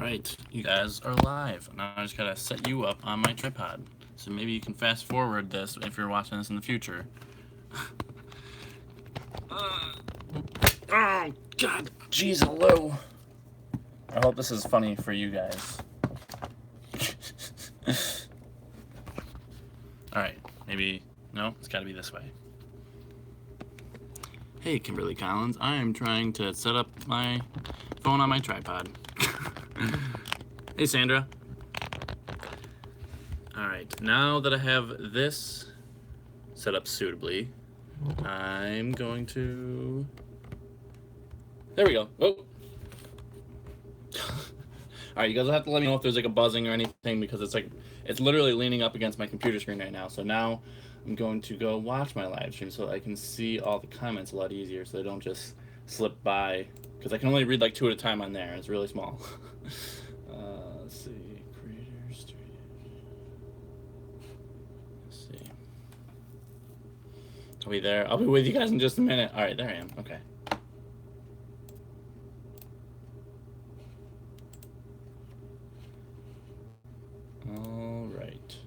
Alright, you guys are live. Now I just gotta set you up on my tripod. So maybe you can fast forward this if you're watching this in the future. Oh, God, jeez, hello. I hope this is funny for you guys. Alright, maybe, no, it's gotta be this way. Hey, Kimberly Collins, I am trying to set up my phone on my tripod. Hey, Sandra. Alright, now that I have this set up suitably, I'm going to... There we go. Oh. Alright, you guys will have to let me know if there's like a buzzing or anything, because it's literally leaning up against my computer screen right now. So now I'm going to go watch my live stream so I can see all the comments a lot easier, so they don't just slip by, because I can only read like 2 at a time on there. It's really small. Let's see, Creator Studio. Let's see. I'll be there. I'll be with you guys in just a minute. All right, there I am. Okay. All right.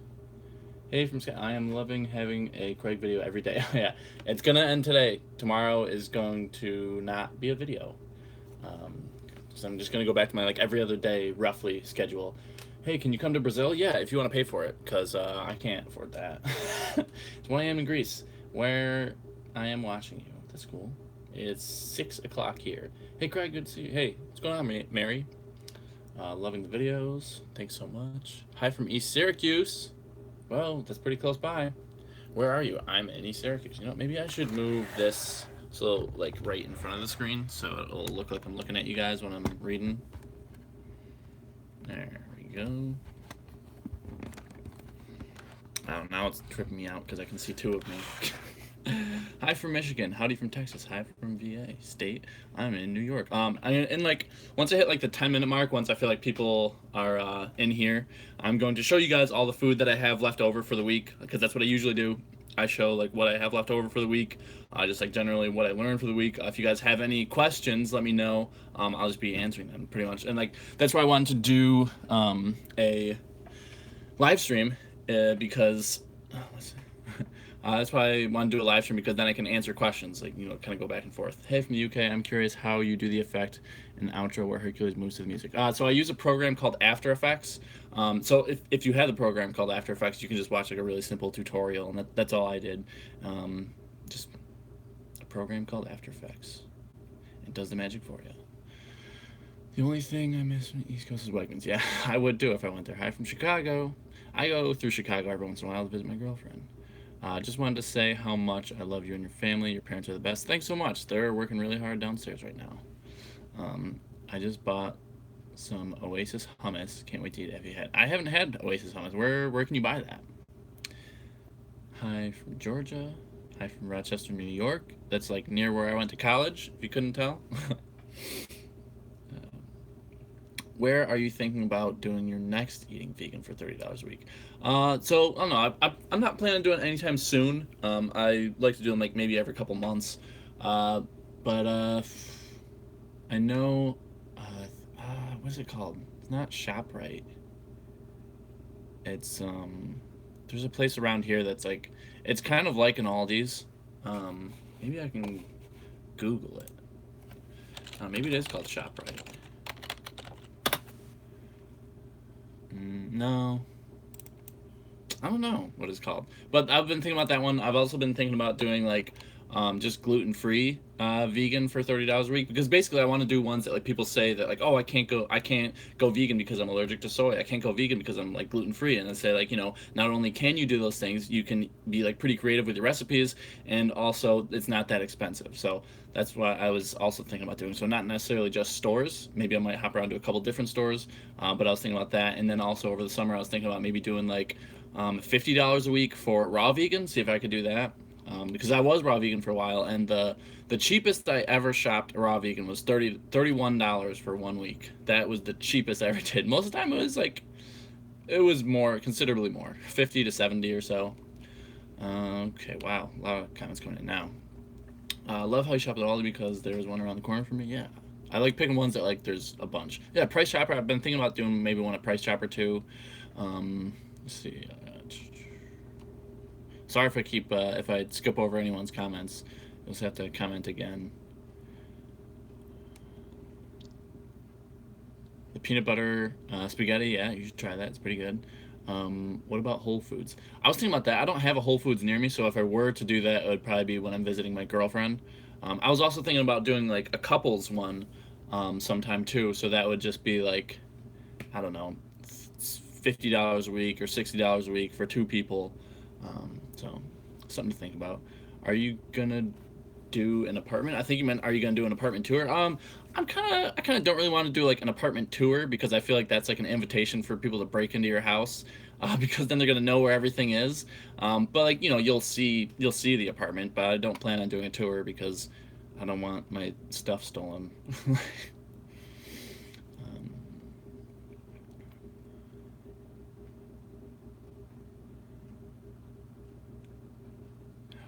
Hey from Scott, I am loving having a Craig video every day. Yeah, it's gonna end today. Tomorrow is going to not be a video. So I'm just gonna go back to my like every other day roughly schedule. Hey, can you come to Brazil? Yeah, if you want to pay for it, because I can't afford that. It's 1 a.m. in Greece, where I am watching you. That's cool. It's 6 o'clock here. Hey, Craig, good to see you. Hey, what's going on, Mary? Loving the videos. Thanks so much. Hi from East Syracuse. Well, that's pretty close by. Where are you? I'm in East Syracuse. You know, maybe I should move this so like right in front of the screen so it'll look like I'm looking at you guys when I'm reading. There we go. Oh, now it's tripping me out because I can see 2 of me. Hi from Michigan. Howdy from Texas. Hi from VA state. I'm in New York. And like once I hit like the 10-minute mark, once I feel like people are in here, I'm going to show you guys all the food that I have left over for the week, because that's what I usually do. I show like what I have left over for the week, just like generally what I learned for the week. If you guys have any questions, let me know. I'll just be answering them pretty much. And like that's why I wanted to do a live stream because that's why I want to do a live stream, because then I can answer questions, like, you know, kind of go back and forth. Hey, from the UK, I'm curious how you do the effect in the outro where Hercules moves to the music. So I use a program called After Effects. So if you have the program called After Effects, you can just watch like a really simple tutorial, and that's all I did. Just a program called After Effects. It does the magic for you. The only thing I miss from the East Coast is Wegmans. Yeah, I would too if I went there. Hi from Chicago. I go through Chicago every once in a while to visit my girlfriend. Just wanted to say how much I love you and your family. Your parents are the best. Thanks so much. They're working really hard downstairs right now. I just bought some Oasis hummus. Can't wait to eat it. Have you had? I haven't had Oasis hummus. Where can you buy that? Hi from Georgia. Hi from Rochester, New York. That's like near where I went to college, if you couldn't tell. Where are you thinking about doing your next eating vegan for $30 a week? So I don't know. I'm not planning on doing it anytime soon. I like to do them like maybe every couple months. But I know. What's it called? It's not ShopRite. It's there's a place around here that's like, it's kind of like an Aldi's. Maybe I can Google it. Maybe it is called ShopRite. No, I don't know what it's called, but I've been thinking about that one. I've also been thinking about doing like just gluten-free vegan for $30 a week, because basically I want to do ones that like people say that like, oh, I can't go vegan because I'm allergic to soy. I can't go vegan because I'm like gluten-free. And I say like, you know, not only can you do those things, you can be like pretty creative with your recipes, and also it's not that expensive. So that's what I was also thinking about doing. So not necessarily just stores. Maybe I might hop around to a couple different stores, but I was thinking about that. And then also over the summer I was thinking about maybe doing like $50 a week for raw vegan, see if I could do that. Because I was raw vegan for a while, and the cheapest I ever shopped raw vegan was $31 for 1 week. That was the cheapest I ever did. Most of the time it was more, considerably more, 50 to 70 or so. Okay, wow, a lot of comments coming in now. Love how you shop at Aldi because there's one around the corner from me. Yeah, I like picking ones that like there's a bunch. Yeah, Price Chopper. I've been thinking about doing maybe one at Price Chopper too. Let's see. Sorry if I skip over anyone's comments. You'll just have to comment again. The peanut butter spaghetti, yeah, you should try that. It's pretty good. What about Whole Foods? I was thinking about that. I don't have a Whole Foods near me, so if I were to do that, it would probably be when I'm visiting my girlfriend. I was also thinking about doing like a couples one sometime too, so that would just be like, I don't know, $50 a week or $60 a week for two people. So something to think about. Are you gonna do an apartment? I think you meant, are you gonna do an apartment tour? I kind of don't really want to do like an apartment tour because I feel like that's like an invitation for people to break into your house, because then they're gonna know where everything is. But like you'll see the apartment, but I don't plan on doing a tour because I don't want my stuff stolen.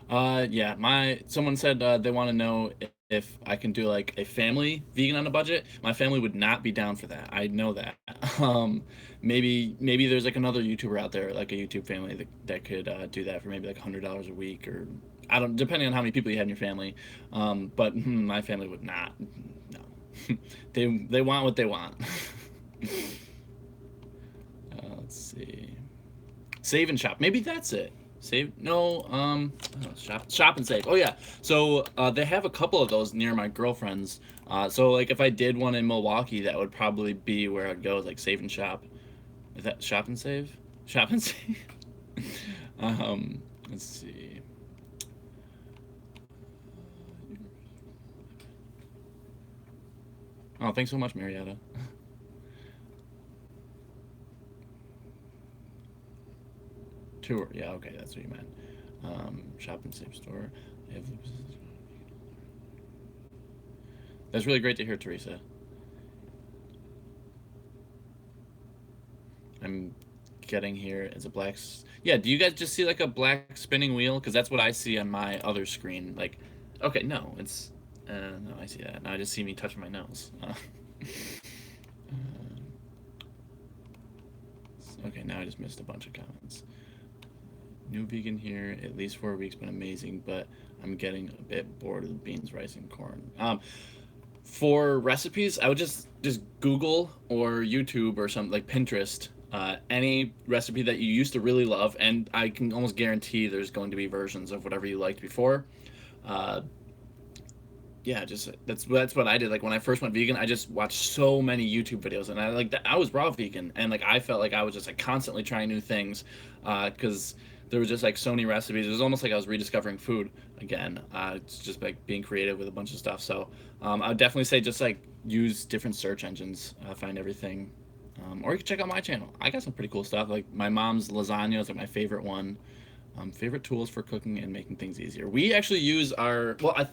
um, yeah, my someone said they want to know if I can do like a family vegan on a budget. My family would not be down for that. I know that. Um, maybe there's like another YouTuber out there, like a YouTube family that could do that for maybe like $100 a week, or I don't, depending on how many people you have in your family. But my family would not. No, they want what they want. Let's see. Save and shop. Maybe that's it. Save? No. Oh, shop and save. Oh yeah. So they have a couple of those near my girlfriend's. So like if I did one in Milwaukee, that would probably be where I'd go. Is like save and shop. Is that shop and save? Shop and save. Let's see. Oh, thanks so much, Marietta. Tour. Yeah. Okay, that's what you meant. Shop and save store. That's really great to hear, Teresa. I'm getting here as a yeah, do you guys just see like a black spinning wheel? Because that's what I see on my other screen. Like, okay, no, it's no, I see that. Now I just see me touching my nose. Okay, now I just missed a bunch of comments. New vegan here, at least 4 weeks, been amazing, but I'm getting a bit bored of the beans, rice, and corn. For recipes, I would just Google or YouTube or something like Pinterest, any recipe that you used to really love, and I can almost guarantee there's going to be versions of whatever you liked before. Uh, yeah, just that's what I did. Like when I first went vegan, I just watched so many YouTube videos, and I like that I was raw vegan, and like I felt like I was just like constantly trying new things, because there was just like so many recipes. It was almost like I was rediscovering food again. It's just like being creative with a bunch of stuff. So I would definitely say just like use different search engines, find everything, or you can check out my channel. I got some pretty cool stuff. Like my mom's lasagna is like my favorite one. Favorite tools for cooking and making things easier. We actually use our, well,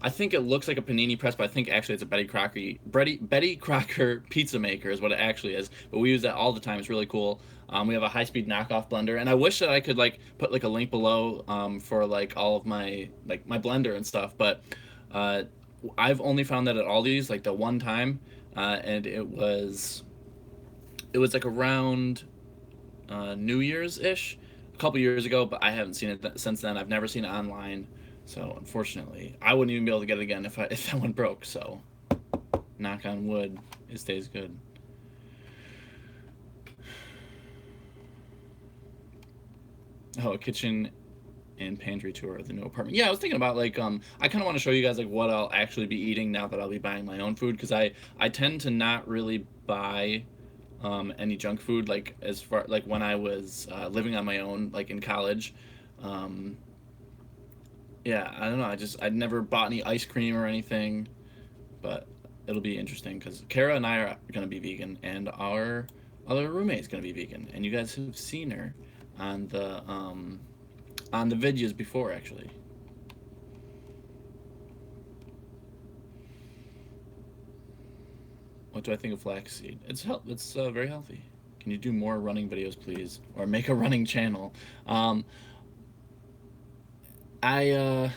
I think it looks like a panini press, but I think actually it's a Betty Crocker pizza maker is what it actually is. But we use that all the time. It's really cool. We have a high-speed knockoff blender, and I wish that I could like put like a link below for like all of my like my blender and stuff. But uh, I've only found that at Aldi's like the one time, and it was like around New Year's ish, a couple years ago, but I haven't seen it since then. I've never seen it online, so unfortunately, I wouldn't even be able to get it again if that one broke. So, knock on wood, it stays good. Oh, a kitchen and pantry tour of the new apartment. Yeah, I was thinking about like I kind of want to show you guys like what I'll actually be eating now that I'll be buying my own food, because I tend to not really buy any junk food, like as far like when I was living on my own, like in college. Um, yeah, I don't know. I'd never bought any ice cream or anything, but it'll be interesting because Kara and I are gonna be vegan, and our other roommate's gonna be vegan, and you guys have seen her on the videos before actually. What do I think of flaxseed? It's very healthy. Can you do more running videos, please, or make a running channel? Um, I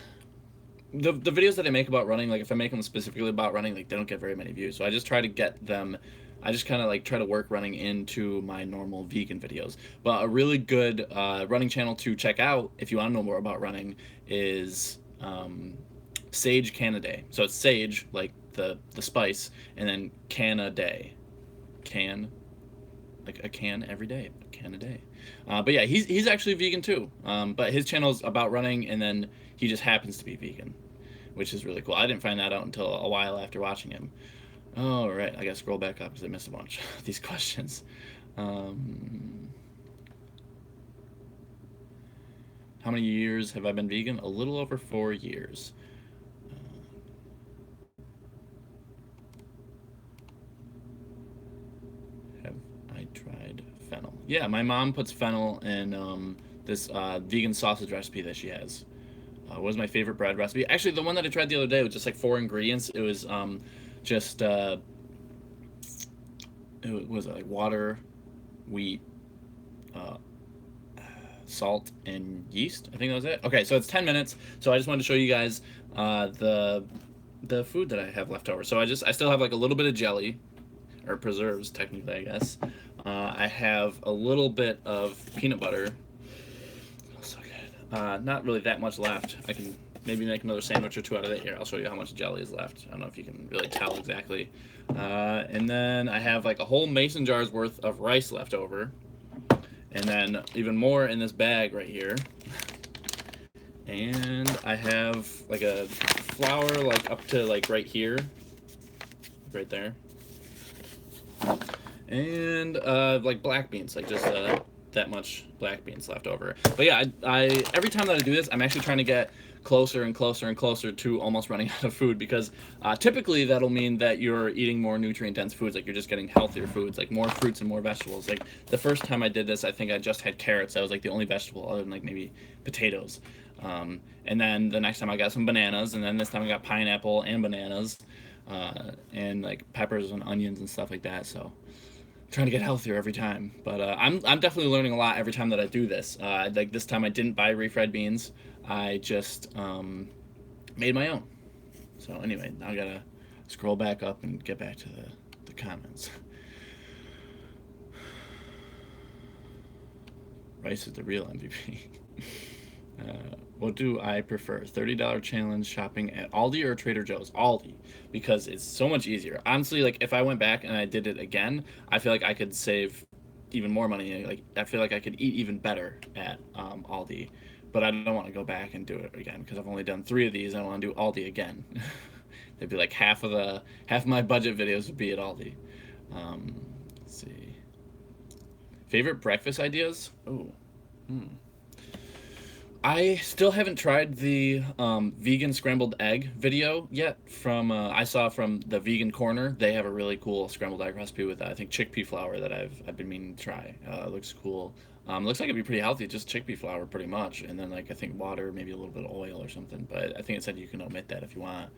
the videos that I make about running, like if I make them specifically about running, like they don't get very many views. So I just try to get them. I just kind of like try to work running into my normal vegan videos. But a really good running channel to check out if you want to know more about running is Sage Canaday. So it's sage, like the spice, and then Canaday, can like a can every day, a can a day. But yeah, he's actually vegan too. But his channel's about running, and then he just happens to be vegan, which is really cool. I didn't find that out until a while after watching him. All right, I gotta scroll back up because I missed a bunch of these questions. Um, how many years have I been vegan? A little over 4 years. Have I tried fennel? Yeah, my mom puts fennel in this vegan sausage recipe that she has. What was my favorite bread recipe? Actually, the one that I tried the other day was just like 4 ingredients. It was just it was like water, wheat, uh, salt, and yeast. I think that was it. Okay, so it's 10 minutes. So I just wanted to show you guys the food that I have left over. So I still have like a little bit of jelly, or preserves technically, I guess. I have a little bit of peanut butter. Oh, so good. Not really that much left. I can maybe make another sandwich or two out of it. Here, I'll show you how much jelly is left. I don't know if you can really tell exactly. And then I have like a whole mason jar's worth of rice left over. And then even more in this bag right here. And I have like a flour like up to like right here. Right there. And like black beans, like just that much black beans left over. But yeah, I every time that I do this, I'm actually trying to get closer and closer and closer to almost running out of food, because typically that'll mean that you're eating more nutrient dense foods, like you're just getting healthier foods, like more fruits and more vegetables. Like the first time I did this, I think I just had carrots. That was like the only vegetable other than like maybe potatoes. And then the next time I got some bananas, and then this time I got pineapple and bananas, and like peppers and onions and stuff like that. So trying to get healthier every time. But I'm definitely learning a lot every time that I do this. Like this time I didn't buy refried beans. I just made my own. So anyway, now I gotta scroll back up and get back to the comments. Rice is the real MVP. What do I prefer? $30 challenge shopping at Aldi or Trader Joe's? Aldi, because it's so much easier. Honestly, like if I went back and I did it again, I feel like I could save even more money. Like I feel like I could eat even better at Aldi, but I don't want to go back and do it again because I've only done 3 of these. I don't want to do Aldi again. It'd be like half of my budget videos would be at Aldi. Let's see. Favorite breakfast ideas? Oh. I still haven't tried the vegan scrambled egg video yet. I saw from the Vegan Corner. They have a really cool scrambled egg recipe with I think chickpea flour that I've been meaning to try. It looks cool. Looks like it'd be pretty healthy, just chickpea flour pretty much, and then like I think water, maybe a little bit of oil or something. But I think it said you can omit that if you want.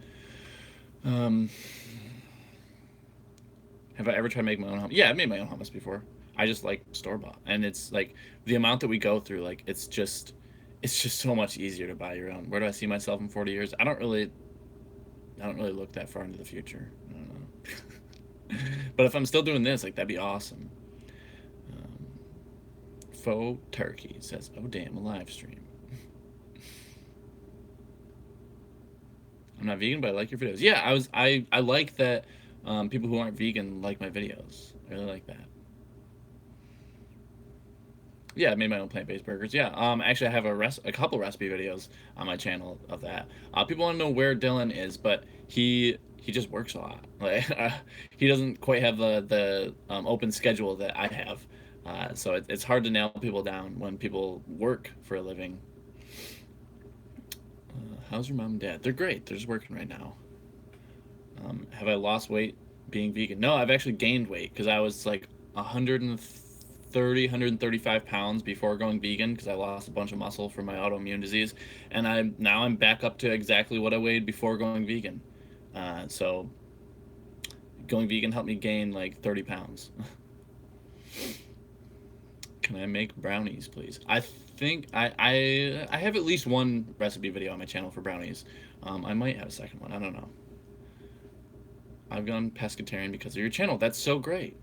Have I ever tried to make my own hummus? Yeah, I've made my own hummus before. I just like store bought, and it's like the amount that we go through. Like it's just so much easier to buy your own. Where do I see myself in 40 years? I don't really look that far into the future. I don't know. But if I'm still doing this, like that'd be awesome. Faux turkey says, "Oh damn, a live stream." I'm not vegan, but I like your videos. Yeah, I like that people who aren't vegan like my videos. I really like that. Yeah, I made my own plant-based burgers. Yeah, actually, I have a couple recipe videos on my channel of that. People want to know where Dylan is, but he just works a lot. Like he doesn't quite have the open schedule that I have, so it's hard to nail people down when people work for a living. How's your mom and dad? They're great. They're just working right now. Have I lost weight being vegan? No, I've actually gained weight because I was like 135 pounds before going vegan because I lost a bunch of muscle from my autoimmune disease, and I'm back up to exactly what I weighed before going vegan. So going vegan helped me gain like 30 pounds. Can I make brownies, please? I think I have at least one recipe video on my channel for brownies. I might have a second one. I don't know. I've gone pescatarian because of your channel. That's so great.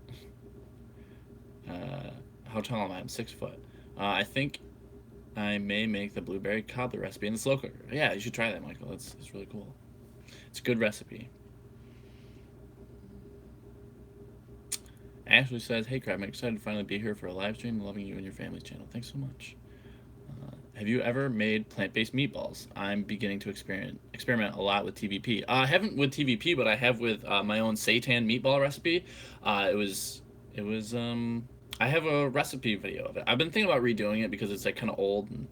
How tall am I? I'm 6 foot. I think I may make the blueberry cobbler recipe in the slow cooker. Yeah, you should try that, Michael. It's really cool. It's a good recipe. Ashley says, "Hey, Crab, I'm excited to finally be here for a live stream. Loving you and your family's channel. Thanks so much." Have you ever made plant-based meatballs? I'm beginning to experiment a lot with TVP. I haven't with TVP, but I have with my own seitan meatball recipe. It was I have a recipe video of it. I've been thinking about redoing it because it's like kind of old, and,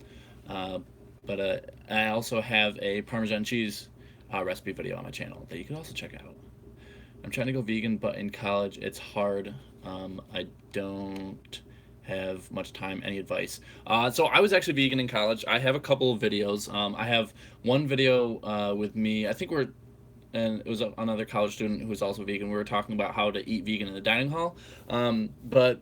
but I also have a Parmesan cheese recipe video on my channel that you can also check out. I'm trying to go vegan, but in college it's hard. I don't have much time. Any advice? So I was actually vegan in college. I have a couple of videos. I have one video with me. I think and it was another college student who was also vegan. We were talking about how to eat vegan in the dining hall. But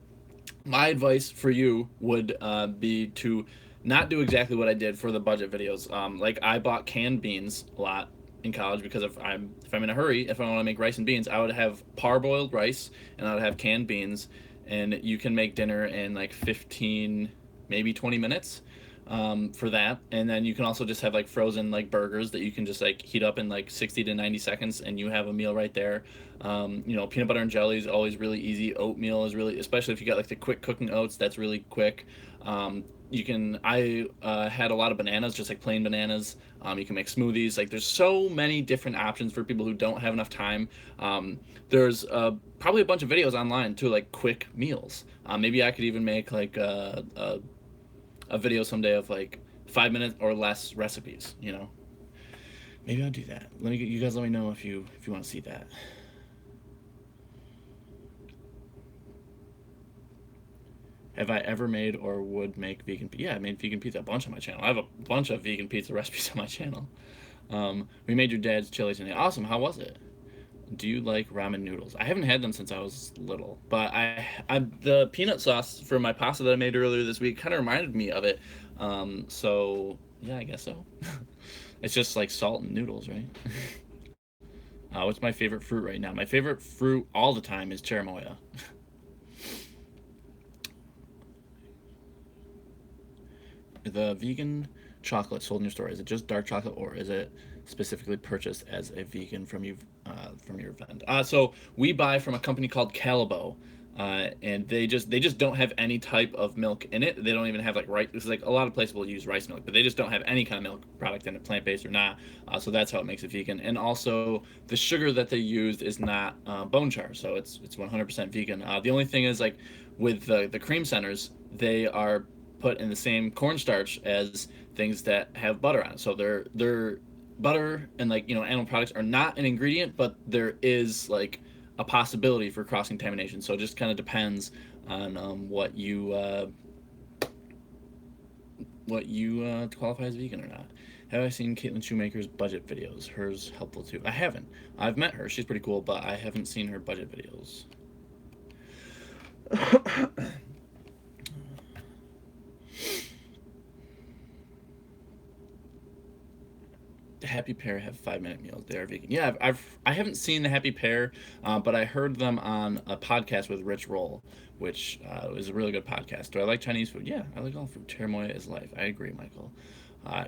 my advice for you would be to not do exactly what I did for the budget videos. Like I bought canned beans a lot in college because if I'm in a hurry, if I want to make rice and beans, I would have parboiled rice and I would have canned beans, and you can make dinner in like 15, maybe 20 minutes for that. And then you can also just have like frozen like burgers that you can just like heat up in like 60 to 90 seconds and you have a meal right there. Peanut butter and jelly is always really easy. Oatmeal is really, especially if you got like the quick cooking oats, that's really quick. I had a lot of bananas, just like plain bananas. You can make smoothies. Like there's so many different options for people who don't have enough time. There's probably a bunch of videos online too, like quick meals. Maybe I could even make like a video someday of like 5 minute or less recipes. Maybe I'll do that. You guys let me know if you want to see that. Have I ever made or would make vegan pizza? Yeah, I made vegan pizza a bunch on my channel. I have a bunch of vegan pizza recipes on my channel. We made your dad's chili today. Awesome. How was it? Do you like ramen noodles? I haven't had them since I was little, but the peanut sauce for my pasta that I made earlier this week kind of reminded me of it. So yeah, I guess so. It's just like salt and noodles, right? What's my favorite fruit right now? My favorite fruit all the time is cherimoya. The vegan chocolate sold in your store, is it just dark chocolate or is it specifically purchased as a vegan from your event? So we buy from a company called Calabo, and they just don't have any type of milk in it. They don't even have like rice. This is like a lot of places will use rice milk, but they just don't have any kind of milk product in it, plant-based or not. So that's how it makes it vegan. And also the sugar that they used is not bone char, so it's 100% vegan. The only thing is like with the cream centers, they are put in the same cornstarch as things that have butter on it. So they're butter and like animal products are not an ingredient, but there is like a possibility for cross contamination. So it just kind of depends on what you qualify as vegan or not. Have I seen Caitlin Shoemaker's budget videos? Hers helpful too. I haven't. I've met her. She's pretty cool, but I haven't seen her budget videos. The Happy Pear have 5 minute meals. They are vegan. Yeah, I haven't seen the Happy Pear, but I heard them on a podcast with Rich Roll, which is a really good podcast. Do I like Chinese food? Yeah, I like all food. Cherimoya is life. I agree, Michael.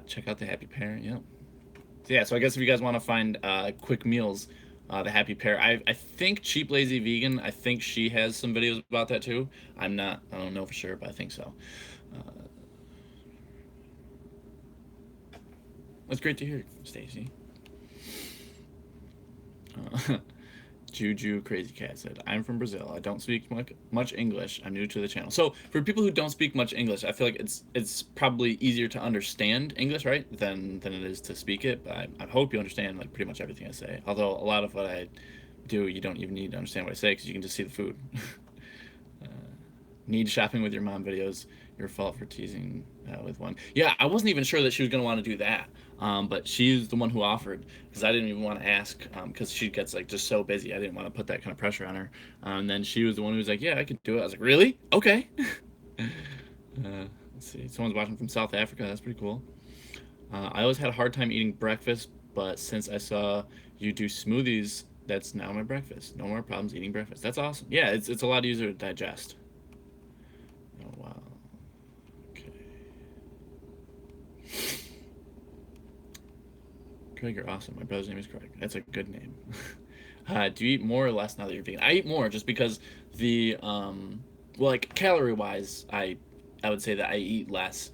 Check out the Happy Pear. Yeah. So I guess if you guys want to find quick meals, the Happy Pear. I think Cheap Lazy Vegan. I think she has some videos about that too. I don't know for sure, but I think so. That's great to hear, Stacy. Juju Crazy Cat said, "I'm from Brazil. I don't speak much English. I'm new to the channel." So for people who don't speak much English, I feel like it's probably easier to understand English, right, than it is to speak it. But I hope you understand like pretty much everything I say. Although a lot of what I do, you don't even need to understand what I say because you can just see the food. Need shopping with your mom videos. Your fault for teasing with one. Yeah, I wasn't even sure that she was gonna want to do that. But she's the one who offered because I didn't even want to ask because she gets like just so busy. I didn't want to put that kind of pressure on her. And then she was the one who was like, "Yeah, I can do it." I was like, "Really? Okay." Let's see. Someone's watching from South Africa. That's pretty cool. I always had a hard time eating breakfast, but since I saw you do smoothies, that's now my breakfast. No more problems eating breakfast. That's awesome. Yeah, it's a lot easier to digest. Oh wow. Okay. Craig, you're awesome. My brother's name is Craig. That's a good name. Do you eat more or less now that you're vegan? I eat more just because well, like calorie wise, I would say that I eat less.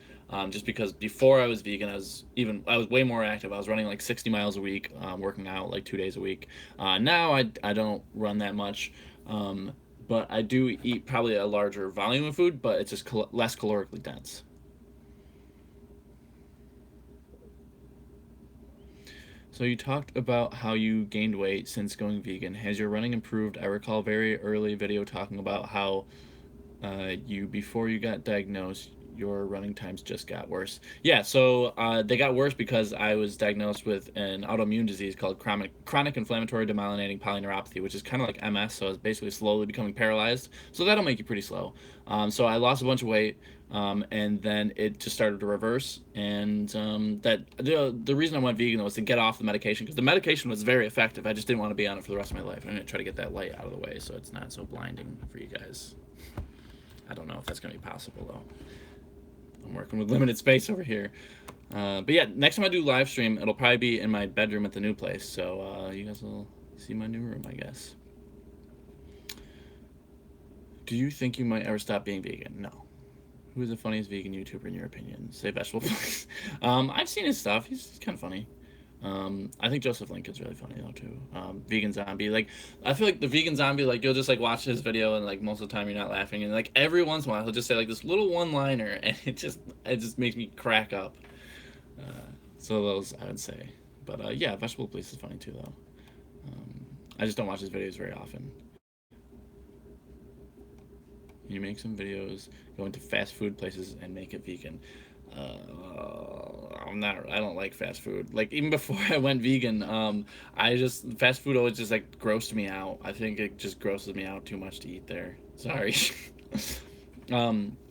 Just because before I was vegan, I was way more active. I was running like 60 miles a week, working out like 2 days a week. Now I don't run that much, but I do eat probably a larger volume of food, but it's just less calorically dense. So you talked about how you gained weight since going vegan. Has your running improved? I recall a very early video talking about how before you got diagnosed, your running times just got worse. Yeah, so they got worse because I was diagnosed with an autoimmune disease called chronic inflammatory demyelinating polyneuropathy, which is kind of like MS, so it's basically slowly becoming paralyzed. So that'll make you pretty slow. So I lost a bunch of weight, and then it just started to reverse. And the reason I went vegan was to get off the medication because the medication was very effective. I just didn't want to be on it for the rest of my life. I'm gonna try to get that light out of the way so it's not so blinding for you guys. I don't know if that's going to be possible, though. I'm working with limited space over here. But yeah, next time I do live stream, it'll probably be in my bedroom at the new place. So you guys will see my new room, I guess. Do you think you might ever stop being vegan? No. Who is the funniest vegan YouTuber in your opinion? Say Vegetable Place. I've seen his stuff. He's kind of funny. I think Joseph Lincoln's really funny though too. Vegan Zombie, like I feel like the Vegan Zombie, like you'll just like watch his video and like most of the time you're not laughing, and like every once in a while he'll just say like this little one-liner, and it just makes me crack up. So those I would say, but yeah, Vegetable Place is funny too though. I just don't watch his videos very often. You make some videos, go into fast food places and make it vegan. I'm not. I don't like fast food. Like even before I went vegan, I just fast food always just like grossed me out. I think it just grosses me out too much to eat there. Sorry.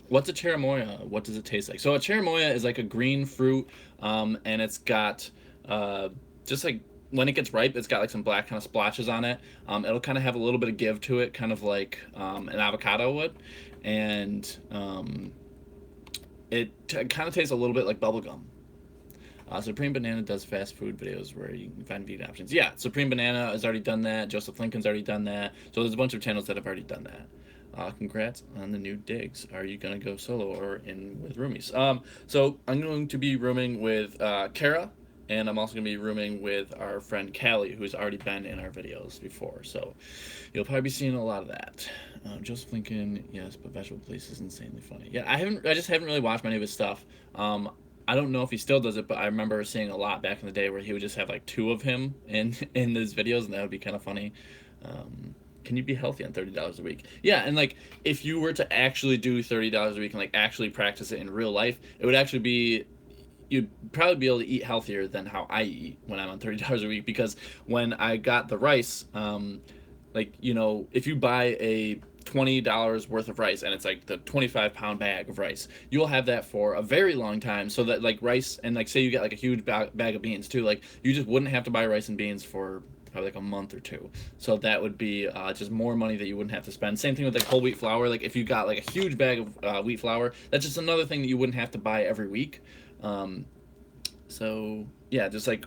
What's a cherimoya? What does it taste like? So a cherimoya is like a green fruit, and it's got just like when it gets ripe, it's got like some black kind of splotches on it. It'll kind of have a little bit of give to it, kind of like an avocado would, and kind of tastes a little bit like bubblegum. Supreme Banana does fast food videos where you can find vegan options. Yeah, Supreme Banana has already done that. Joseph Lincoln's already done that. So there's a bunch of channels that have already done that. Congrats on the new digs. Are you gonna go solo or in with roomies? So I'm going to be rooming with Kara, and I'm also gonna be rooming with our friend Callie, who's already been in our videos before. So you'll probably be seeing a lot of that. Joseph Lincoln, yes, but Vegetable Place is insanely funny. Yeah, I just haven't really watched many of his stuff. I don't know if he still does it, but I remember seeing a lot back in the day where he would just have like two of him in his videos, and that would be kind of funny. Can you be healthy on $30 a week? Yeah, and like if you were to actually do $30 a week and like actually practice it in real life, it would actually be you'd probably be able to eat healthier than how I eat when I'm on $30 a week because when I got the rice, like if you buy a $20 worth of rice and it's like the 25-pound bag of rice, you'll have that for a very long time. So that like rice and like say you get like a huge bag of beans too, like you just wouldn't have to buy rice and beans for probably like a month or two. So that would be just more money that you wouldn't have to spend. Same thing with like whole wheat flour. Like if you got like a huge bag of wheat flour, that's just another thing that you wouldn't have to buy every week. So yeah, just like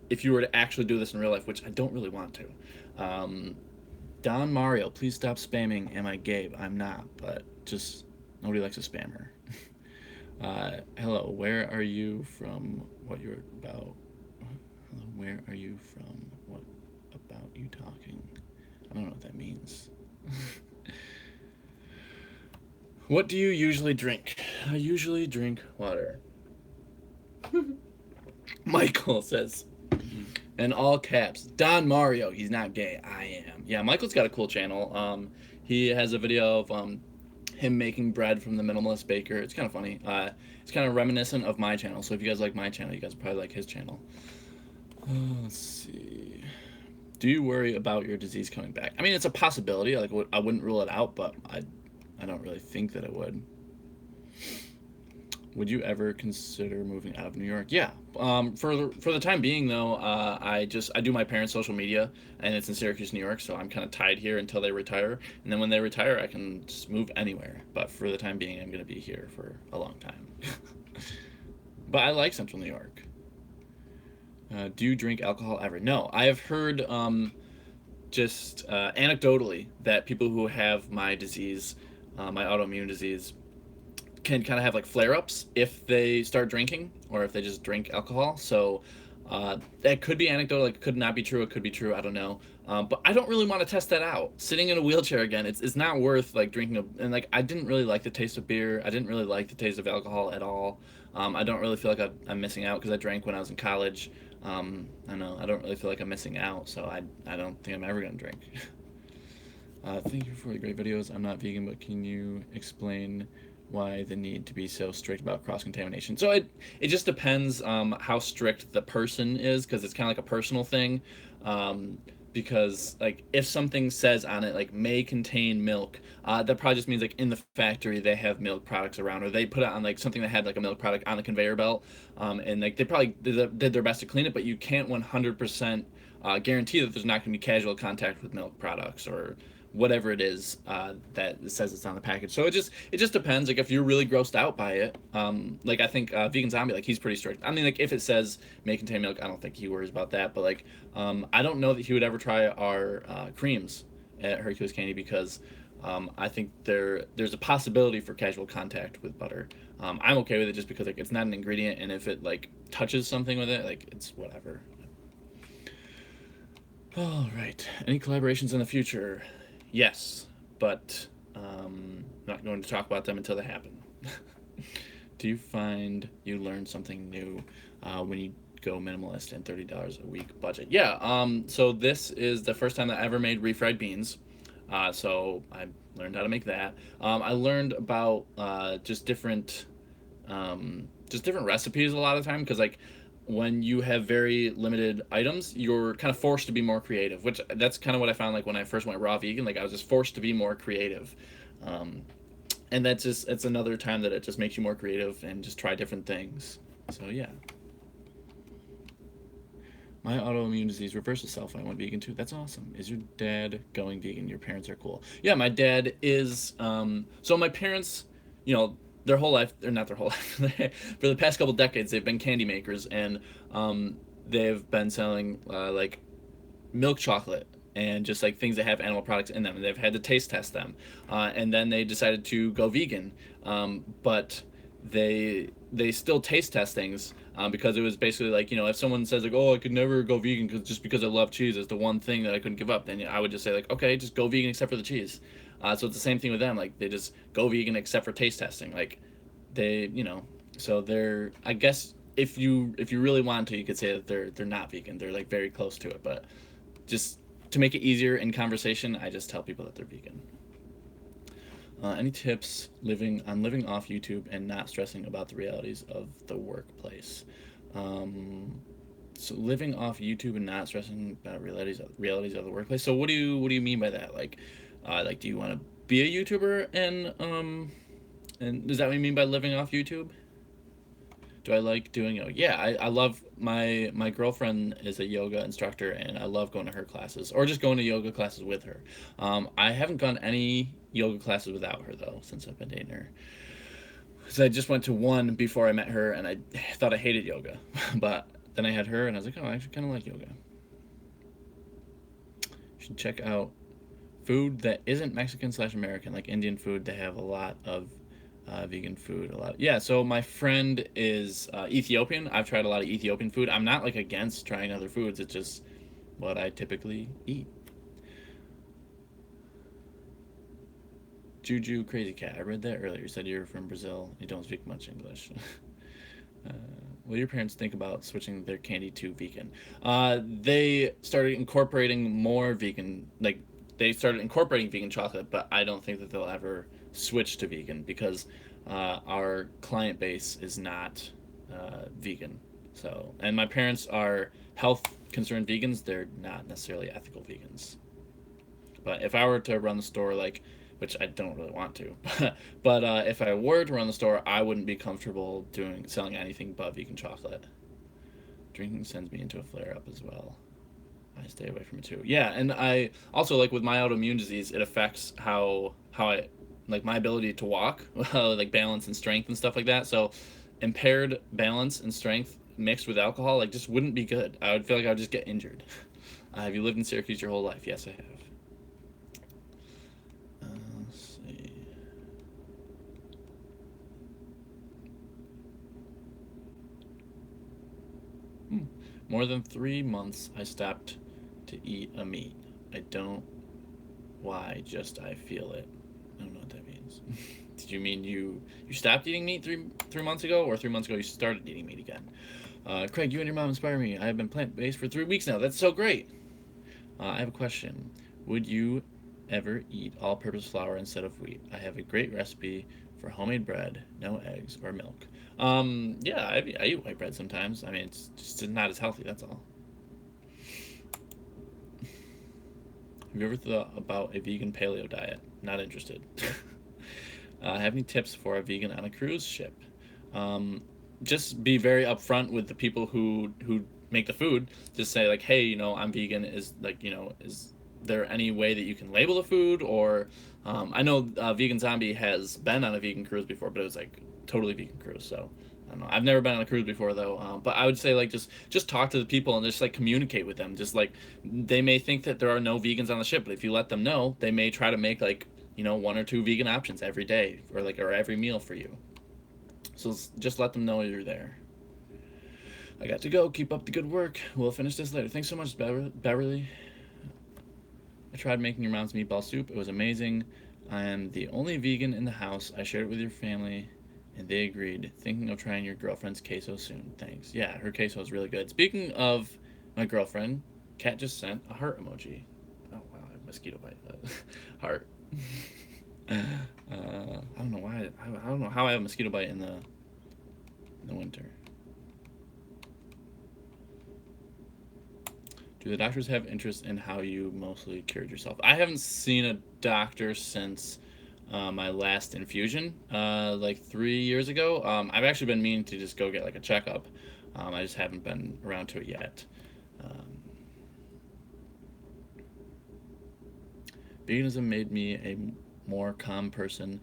if you were to actually do this in real life, which I don't really want to. Don Mario, please stop spamming. Am I Gabe? I'm not, but just nobody likes a spammer. Hello, where are you from? What you're about? Hello, where are you from? What about you talking? I don't know what that means. What do you usually drink? I usually drink water. Michael says, in all caps, Don Mario, he's not gay. I am. Yeah, Michael's got a cool channel. He has a video of him making bread from the Minimalist Baker. It's kind of funny. It's kind of reminiscent of my channel. So if you guys like my channel, you guys probably like his channel. Let's see. Do you worry about your disease coming back? I mean, it's a possibility. Like I wouldn't rule it out, but I don't really think that it would. Would you ever consider moving out of New York? Yeah. For the time being though, I do my parents' social media, and it's in Syracuse, New York. So I'm kind of tied here until they retire, and then when they retire, I can just move anywhere. But for the time being, I'm gonna be here for a long time. But I like Central New York. Do you drink alcohol ever? No. I have heard just anecdotally that people who have my disease, my autoimmune disease, can kind of have like flare ups if they start drinking or if they just drink alcohol. So that could be anecdotal. Like, it could not be true. It could be true. I don't know. But I don't really want to test that out. Sitting in a wheelchair again, it's not worth like drinking and like I didn't really like the taste of beer. I didn't really like the taste of alcohol at all. I don't really feel like I'm missing out because I drank when I was in college. I know I don't really feel like I'm missing out, so I don't think I'm ever gonna drink. Thank you for the great videos. I'm not vegan, but can you explain why the need to be so strict about cross contamination? So it just depends how strict the person is, because it's kind of like a personal thing. Um, because like if something says on it like may contain milk, that probably just means like in the factory they have milk products around, or they put it on like something that had like a milk product on the conveyor belt, and like they probably did their best to clean it, but you can't 100% guarantee that there's not going to be casual contact with milk products or whatever it is that says it's on the package. So it just depends. Like if you're really grossed out by it, like I think Vegan Zombie, like he's pretty strict. I mean, like if it says may contain milk, I don't think he worries about that. But like I don't know that he would ever try our creams at Hercules Candy because I think there's a possibility for casual contact with butter. I'm okay with it just because like it's not an ingredient, and if it like touches something with it, like it's whatever. All right. Any collaborations in the future? Yes, but not going to talk about them until they happen. Do you find you learn something new when you go minimalist and $30 a week budget? Yeah. So this is the first time that I ever made refried beans. So I learned how to make that. I learned about just different recipes a lot of the time because like when you have very limited items, you're kind of forced to be more creative, which that's kind of what I found like when I first went raw vegan. Like I was just forced to be more creative. Um, and that's just it's another time that it just makes you more creative and just try different things. So yeah. My autoimmune disease reversed itself when I went vegan too. That's awesome. Is your dad going vegan? Your parents are cool. Yeah, my dad is. So my parents, their whole life, or not their whole life, for the past couple decades, they've been candy makers, and they've been selling like milk chocolate and just like things that have animal products in them, and they've had to taste test them, and then they decided to go vegan, but they still taste test things because it was basically like if someone says like oh I could never go vegan just because I love cheese, it's the one thing that I couldn't give up, then I would just say like okay just go vegan except for the cheese. So it's the same thing with them, like they just go vegan except for taste testing, like they so they're I guess if you really want to you could say that they're not vegan, they're like very close to it, but just to make it easier in conversation, I just tell people that they're vegan. Any tips living off YouTube and not stressing about the realities of the workplace? So living off YouTube and not stressing about realities of the workplace. So what do you mean by that? Like do you want to be a YouTuber and does that what you mean by living off YouTube? Do I like doing yoga? Yeah, I love my girlfriend is a yoga instructor, and I love going to her classes or just going to yoga classes with her. I haven't gone any yoga classes without her though since I've been dating her. So I just went to one before I met her, and I thought I hated yoga, but then I had her, and I was like, oh, I actually kind of like yoga. You should check out food that isn't Mexican/American, like Indian food. They have a lot of vegan food, a lot. Yeah, so my friend is Ethiopian. I've tried a lot of Ethiopian food. I'm not like against trying other foods. It's just what I typically eat. Juju Crazy Cat. I read that earlier. You said you're from Brazil. You don't speak much English. uh, what do your parents think about switching their candy to vegan? They started incorporating more vegan, like they started incorporating vegan chocolate, but I don't think that they'll ever switch to vegan because our client base is not vegan. So, and my parents are health concerned vegans. They're not necessarily ethical vegans. But if I were to run the store like which I don't really want to. But if I were to run the store, I wouldn't be comfortable doing selling anything but vegan chocolate. Drinking sends me into a flare up as well. I stay away from it too. Yeah, and I also like with my autoimmune disease, it affects how I like my ability to walk, like balance and strength and stuff like that. So impaired balance and strength mixed with alcohol like just wouldn't be good. I would feel like I would just get injured. Have you lived in Syracuse your whole life? Yes, I have. Let's see. Hmm. More than 3 months, I stopped to eat a meat. I don't. Why? Just I feel it. I don't know what that means. Did you mean you stopped eating meat three months ago, or 3 months ago you started eating meat again? Craig, you and your mom inspire me. I have been plant based for 3 weeks now. That's so great. I have a question. Would you ever eat all purpose flour instead of wheat? I have a great recipe for homemade bread, no eggs or milk. Yeah, I eat white bread sometimes. I mean, it's just not as healthy, that's all. Have you ever thought about a vegan paleo diet? Not interested. Have any tips for a vegan on a cruise ship? Um, just be very upfront with the people who make the food. Just say like, hey, I'm vegan. Is like, is there any way that you can label the food? Or I know Vegan Zombie has been on a vegan cruise before, but it was like totally vegan cruise. So I don't know. I've never been on a cruise before though. But I would say like just talk to the people and just like communicate with them. Just like they may think that there are no vegans on the ship, but if you let them know, they may try to make like one or two vegan options every day or every meal for you. So just let them know you're there. I got to go. Keep up the good work. We'll finish this later. Thanks so much, Beverly. I tried making your mom's meatball soup. It was amazing. I am the only vegan in the house. I shared it with your family, and they agreed. Thinking of trying your girlfriend's queso soon. Thanks. Yeah, her queso is really good. Speaking of my girlfriend, Kat just sent a heart emoji. Oh wow, I have a mosquito bite. Heart. I don't know why. I don't know how I have a mosquito bite in the winter. Do the doctors have interest in how you mostly cured yourself? I haven't seen a doctor since my last infusion, like 3 years ago. I've actually been meaning to just go get like a checkup. I just haven't been around to it yet. Um, Veganism made me a more calm person.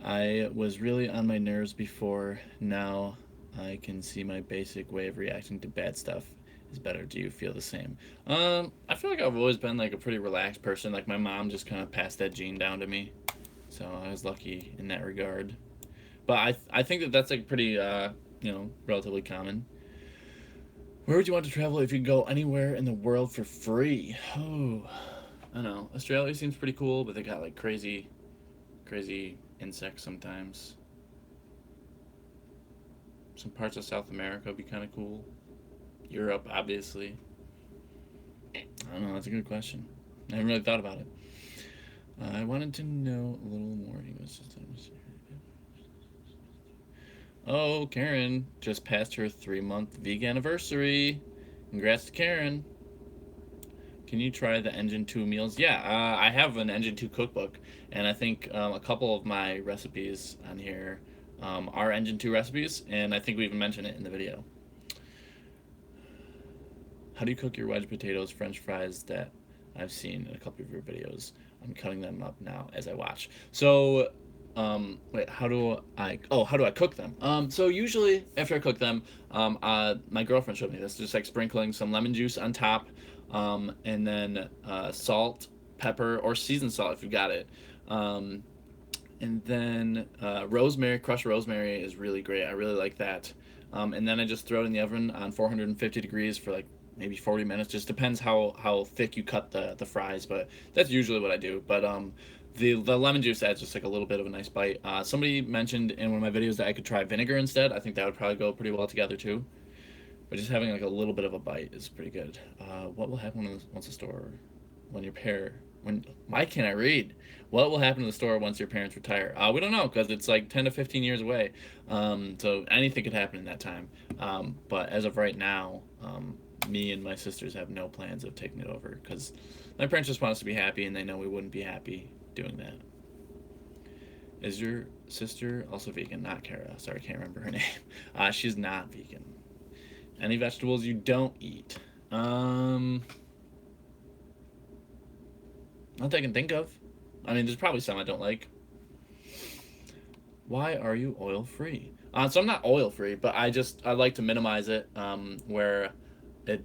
I was really on my nerves before. Now I can see my basic way of reacting to bad stuff is better. Do you feel the same? I feel like I've always been like a pretty relaxed person. Like my mom just kind of passed that gene down to me, so I was lucky in that regard. But I think that that's like pretty relatively common. Where would you want to travel if you could go anywhere in the world for free? Oh, I don't know. Australia seems pretty cool, but they got like crazy insects sometimes. Some parts of South America would be kind of cool. Europe, obviously. I don't know. That's a good question. I haven't really thought about it. I wanted to know a little more English systems. Oh, Karen just passed her 3-month vegan anniversary. Congrats to Karen. Can you try the Engine 2 meals? Yeah, I have an Engine 2 cookbook, and I think a couple of my recipes on here are Engine 2 recipes, and I think we even mentioned it in the video. How do you cook your wedge potatoes, French fries that I've seen in a couple of your videos? I'm cutting them up now as I watch. So, wait, how do I? Oh, how do I cook them? So usually after I cook them, my girlfriend showed me this, just like sprinkling some lemon juice on top, and then salt, pepper, or seasoned salt if you've got it. Um, and then rosemary, crushed rosemary is really great. I really like that. And then I just throw it in the oven on 450 degrees for like maybe 40 minutes. Just depends how thick you cut the fries, but that's usually what I do. But the lemon juice adds just like a little bit of a nice bite. Somebody mentioned in one of my videos that I could try vinegar instead. I think that would probably go pretty well together too. But just having like a little bit of a bite is pretty good. What will happen once the store, when your pair, when why can't I read? What will happen to the store once your parents retire? We don't know because it's like 10 to 15 years away. So anything could happen in that time. But as of right now, me and my sisters have no plans of taking it over because my parents just want us to be happy and they know we wouldn't be happy doing that. Is your sister also vegan? Not Kara. Sorry, can't remember her name. She's not vegan. Any vegetables you don't eat? Um, Not that I can think of. I mean, there's probably some I don't like. Why are you oil free? So I'm not oil free, but I like to minimize it. Where it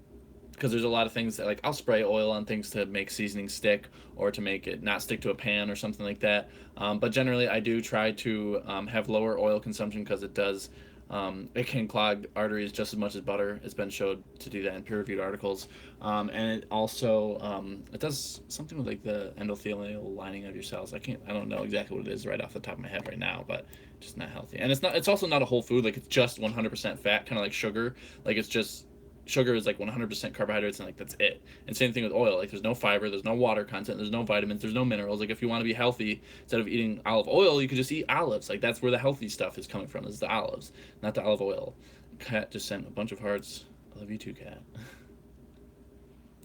because there's a lot of things that like I'll spray oil on things to make seasoning stick or to make it not stick to a pan or something like that. But generally, I do try to have lower oil consumption because it can clog arteries just as much as butter. It's been showed to do that in peer-reviewed articles, and it also it does something with like the endothelial lining of your cells. I don't know exactly what it is right off the top of my head right now, but just not healthy. And it's not. It's also not a whole food. Like it's just 100% fat, kind of like sugar. Like it's just sugar is like 100% carbohydrates and like that's it. And same thing with oil. Like there's no fiber, there's no water content, there's no vitamins, there's no minerals. Like if you want to be healthy, instead of eating olive oil, you could just eat olives. Like that's where the healthy stuff is coming from, is the olives, not the olive oil. Cat just sent a bunch of hearts. I love you too, Cat.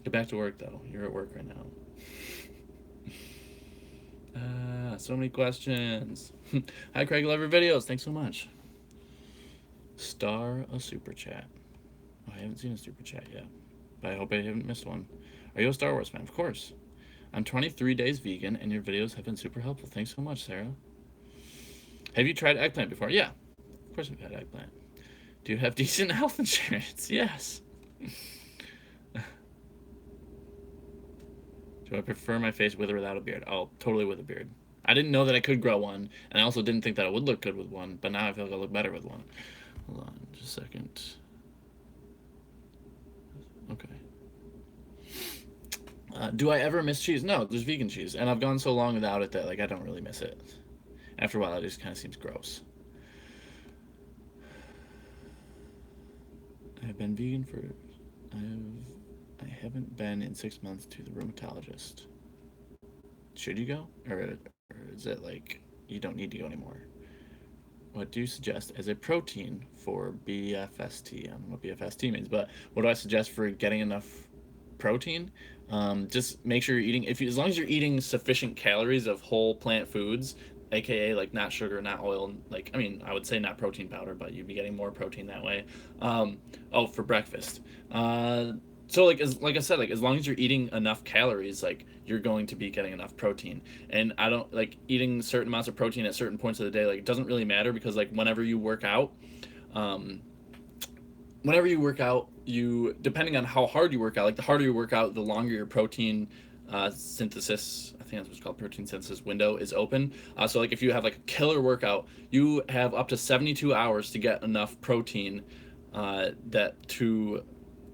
Get back to work though. You're at work right now. So many questions. Hi Craig, love your videos. Thanks so much. Star a super chat. Oh, I haven't seen a super chat yet, but I hope I haven't missed one. Are you a Star Wars fan? Of course. I'm 23 days vegan, and your videos have been super helpful. Thanks so much, Sarah. Have you tried eggplant before? Yeah, of course we've had eggplant. Do you have decent health insurance? Yes. Do I prefer my face with or without a beard? Oh, totally with a beard. I didn't know that I could grow one, and I also didn't think that it would look good with one, but now I feel like I look better with one. Hold on, just a second. Okay. Do I ever miss cheese? No, there's vegan cheese, and I've gone so long without it that like I don't really miss it. After a while, it just kind of seems gross. I've been vegan for I haven't been in 6 months to the rheumatologist. Should you go, or is it like you don't need to go anymore? What do you suggest as a protein for BFST? I don't know what BFST means, but what do I suggest for getting enough protein? Just make sure you're eating, as long as you're eating sufficient calories of whole plant foods, aka like not sugar, not oil. Like I mean, I would say not protein powder, but you'd be getting more protein that way. For breakfast. So like I said, like as long as you're eating enough calories, like you're going to be getting enough protein. And I don't like eating certain amounts of protein at certain points of the day. Like it doesn't really matter because like um, whenever you work out, you depending on how hard you work out, like the harder you work out, the longer your protein synthesis, I think that's what's called protein synthesis window is open. So like if you have like a killer workout, you have up to 72 hours to get enough protein that to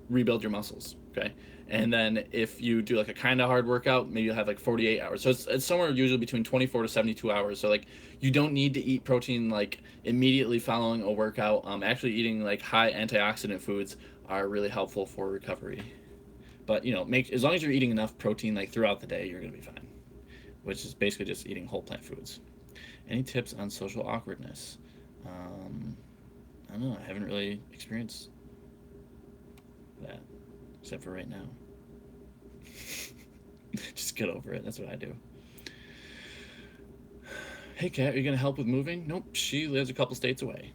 rebuild your muscles. Okay. And then if you do like a kind of hard workout, maybe you'll have like 48 hours. So it's somewhere usually between 24 to 72 hours. So like you don't need to eat protein like immediately following a workout. Actually eating like high antioxidant foods are really helpful for recovery. But make as long as you're eating enough protein like throughout the day, you're gonna be fine. Which is basically just eating whole plant foods. Any tips on social awkwardness? I don't know. I haven't really experienced that, except for right now. Just get over it. That's what I do. Hey, Kat, are you gonna help with moving? Nope. She lives a couple states away.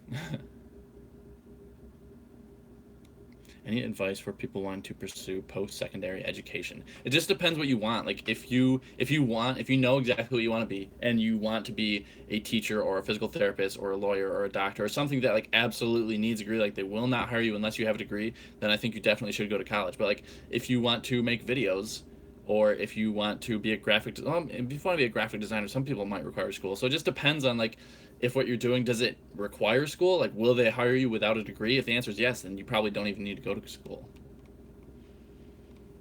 Any advice for people wanting to pursue post-secondary education? It just depends what you want. Like if you know exactly what you want to be and you want to be a teacher or a physical therapist or a lawyer or a doctor or something that like absolutely needs a degree, like they will not hire you unless you have a degree, then I think you definitely should go to college. But like if you want to make videos or if you want to be a if you want to be a graphic designer, some people might require school. So it just depends on like if what you're doing, does it require school? Like, will they hire you without a degree? If the answer is yes, then you probably don't even need to go to school.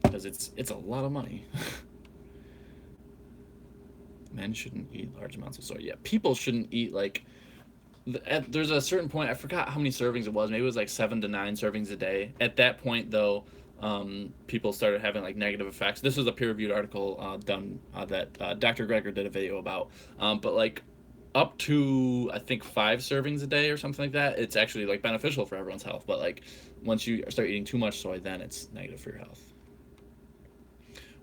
Because it's a lot of money. Men shouldn't eat large amounts of soy. Yeah, people shouldn't eat like... There's a certain point, I forgot how many servings it was. Maybe it was like 7 to 9 servings a day. At that point, though, people started having like negative effects. This was a peer-reviewed article done that Dr. Greger did a video about. But like up to I think 5 servings a day or something like that, it's actually like beneficial for everyone's health. But like once you start eating too much soy, then it's negative for your health.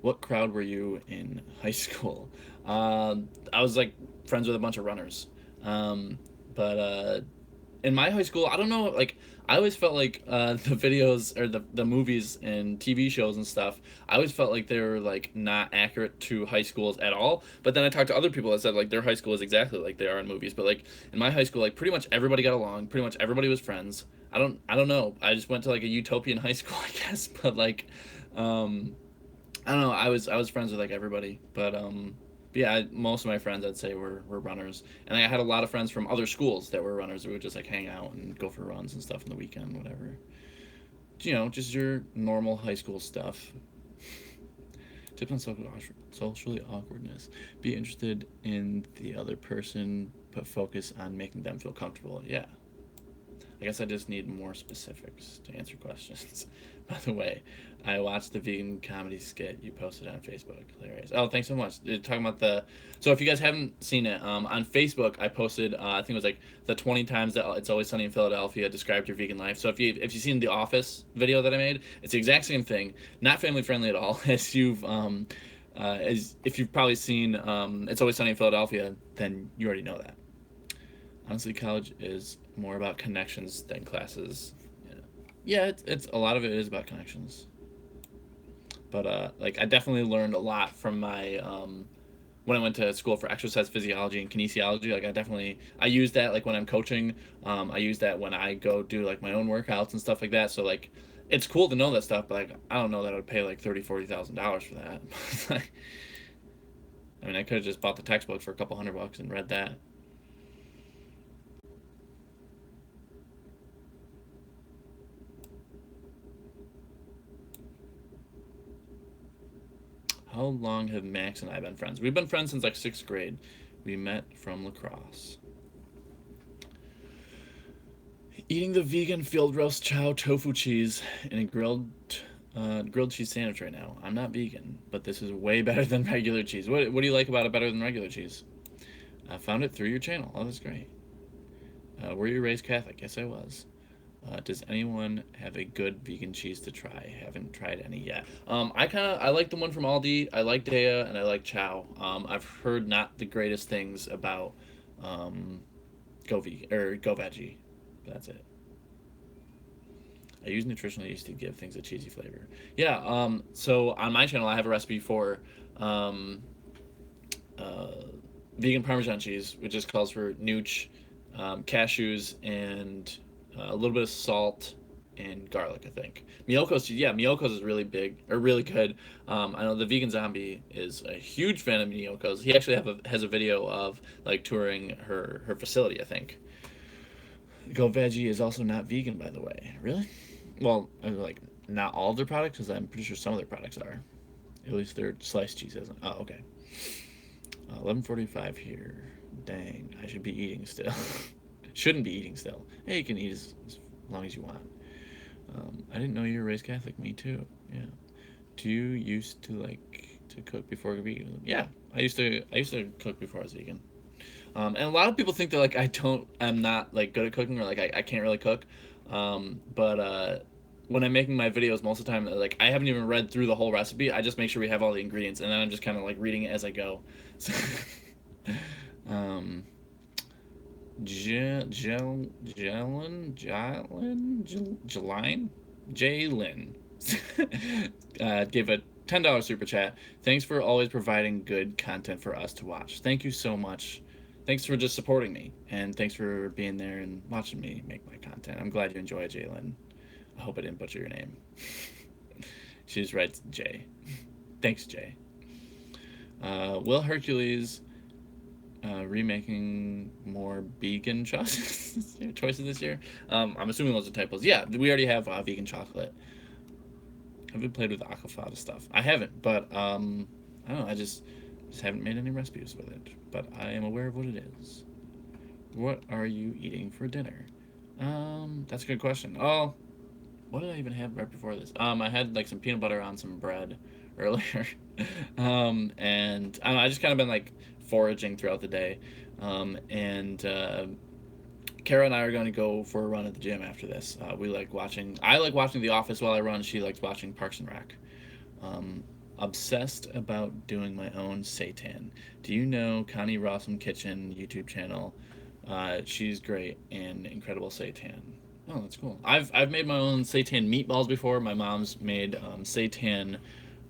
What crowd were you in high school? I was like friends with a bunch of runners. Um, but in my high school, I don't know, like I always felt like the videos or the movies and TV shows and stuff, I always felt like they were like not accurate to high schools at all. But then I talked to other people that said like their high school is exactly like they are in movies. But like in my high school, like pretty much everybody got along, pretty much everybody was friends. I don't know. I just went to like a utopian high school, I guess. But like, um, I don't know. I was friends with like everybody, but yeah, most of my friends I'd say were runners, and I had a lot of friends from other schools that were runners. We would just like hang out and go for runs and stuff in the weekend, whatever. You know, just your normal high school stuff. Tips on socially awkwardness. Be interested in the other person, but focus on making them feel comfortable. Yeah, I guess I just need more specifics to answer questions. By the way, I watched the vegan comedy skit you posted on Facebook. Hilarious. Oh, thanks so much. You're talking about the. So if you guys haven't seen it, on Facebook I posted. I think it was like the 20 times that It's Always Sunny in Philadelphia described your vegan life. So if you've seen the Office video that I made, it's the exact same thing. Not family friendly at all. As if you've probably seen It's Always Sunny in Philadelphia, then you already know that. Honestly, college is more about connections than classes. Yeah, yeah, it's a lot of it is about connections. But like I definitely learned a lot from my when I went to school for exercise physiology and kinesiology. Like I use that like when I'm coaching. I use that when I go do like my own workouts and stuff like that. So like it's cool to know that stuff, but like I don't know that I would pay like $30,000-$40,000 for that. I mean, I could have just bought the textbook for a couple $100 and read that. How long have Max and I been friends? We've been friends since like sixth grade. We met from lacrosse. Eating the vegan field roast chow tofu cheese in a grilled cheese sandwich right now. I'm not vegan, but this is way better than regular cheese. What do you like about it better than regular cheese? I found it through your channel. Oh, that's great. Were you raised Catholic? Yes, I was. Does anyone have a good vegan cheese to try? Haven't tried any yet. I like the one from Aldi. I like Daya and I like Chow. I've heard not the greatest things about Go Vegan or Go Veggie. But that's it. I use nutritional yeast to give things a cheesy flavor. Yeah. So on my channel, I have a recipe for um, uh, vegan Parmesan cheese, which just calls for nooch, cashews, and a little bit of salt and garlic. I think Miyoko's. Yeah, Miyoko's is really big or really good. I know the vegan zombie is a huge fan of Miyoko's. He actually has a video of like touring her facility. I think. Go Veggie is also not vegan, by the way. Really? Well, like not all of their products, because I'm pretty sure some of their products are. At least their sliced cheese isn't. Oh, okay. 11:45 here. Dang, I should be eating still. Shouldn't be eating still. Hey, you can eat as long as you want. I didn't know you were raised Catholic. Me too. Yeah. Do you used to like to cook before veganism? Yeah, I used to. I used to cook before I was vegan. And a lot of people think that like I'm not like good at cooking or like I can't really cook. But when I'm making my videos, most of the time, like I haven't even read through the whole recipe. I just make sure we have all the ingredients, and then I'm just kind of like reading it as I go. So, um, Jalen gave a $10 super chat. Thanks for always providing good content for us to watch. Thank you so much. Thanks for just supporting me, and thanks for being there and watching me make my content. I'm glad you enjoy it, Jalen. I hope I didn't butcher your name. She just writes Jay. Thanks, Jay. Will Hercules remaking more vegan choices this year? I'm assuming those are typos. Yeah, we already have vegan chocolate. Have you played with aquafaba stuff? I haven't, but I don't know. I just haven't made any recipes with it. But I am aware of what it is. What are you eating for dinner? That's a good question. Oh, what did I even have right before this? I had like some peanut butter on some bread earlier. And I don't know, I just kind of been like foraging throughout the day. And Kara and I are going to go for a run at the gym after this. I like watching The Office while I run. She likes watching Parks and Rec. Obsessed about doing my own seitan. Do you know Connie Rossum Kitchen YouTube channel? She's great and incredible seitan. Oh, that's cool. I've made my own seitan meatballs before. My mom's made seitan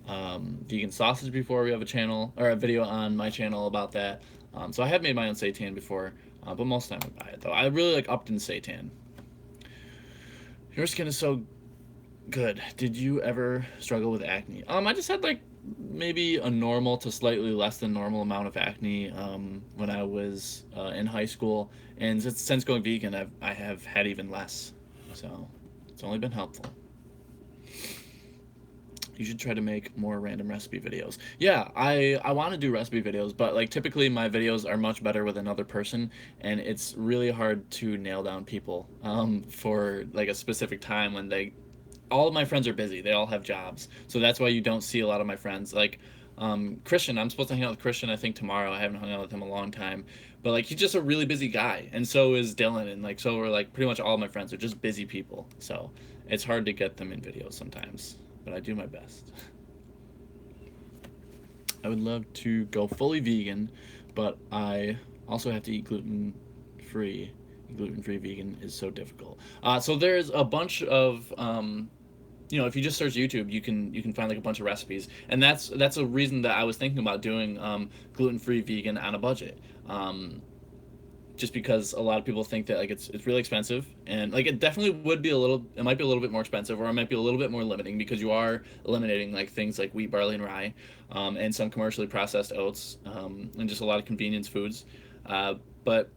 vegan sausage before. We have a channel or a video on my channel about that. So I have made my own seitan before, but most of the time I buy it though. I really like Upton seitan. Your skin is so good. Did you ever struggle with acne? I just had like maybe a normal to slightly less than normal amount of acne when I was in high school, and since going vegan, I have had even less. So it's only been helpful. You should try to make more random recipe videos. Yeah, I want to do recipe videos, but like typically my videos are much better with another person, and it's really hard to nail down people for like a specific time when all of my friends are busy. They all have jobs, so that's why you don't see a lot of my friends. Like Christian, I'm supposed to hang out with Christian. I think tomorrow. I haven't hung out with him a long time, but like he's just a really busy guy, and so is Dylan, and like so are like pretty much all of my friends are just busy people. So it's hard to get them in videos sometimes, but I do my best. I would love to go fully vegan, but I also have to eat gluten free. Gluten free vegan is so difficult. So there's a bunch of if you just search YouTube, you can find like a bunch of recipes, and that's a reason that I was thinking about doing gluten-free vegan on a budget. Just because a lot of people think that like it's really expensive, and like it definitely would be it might be a little bit more expensive, or it might be a little bit more limiting because you are eliminating like things like wheat, barley, and rye, and some commercially processed oats, and just a lot of convenience foods. But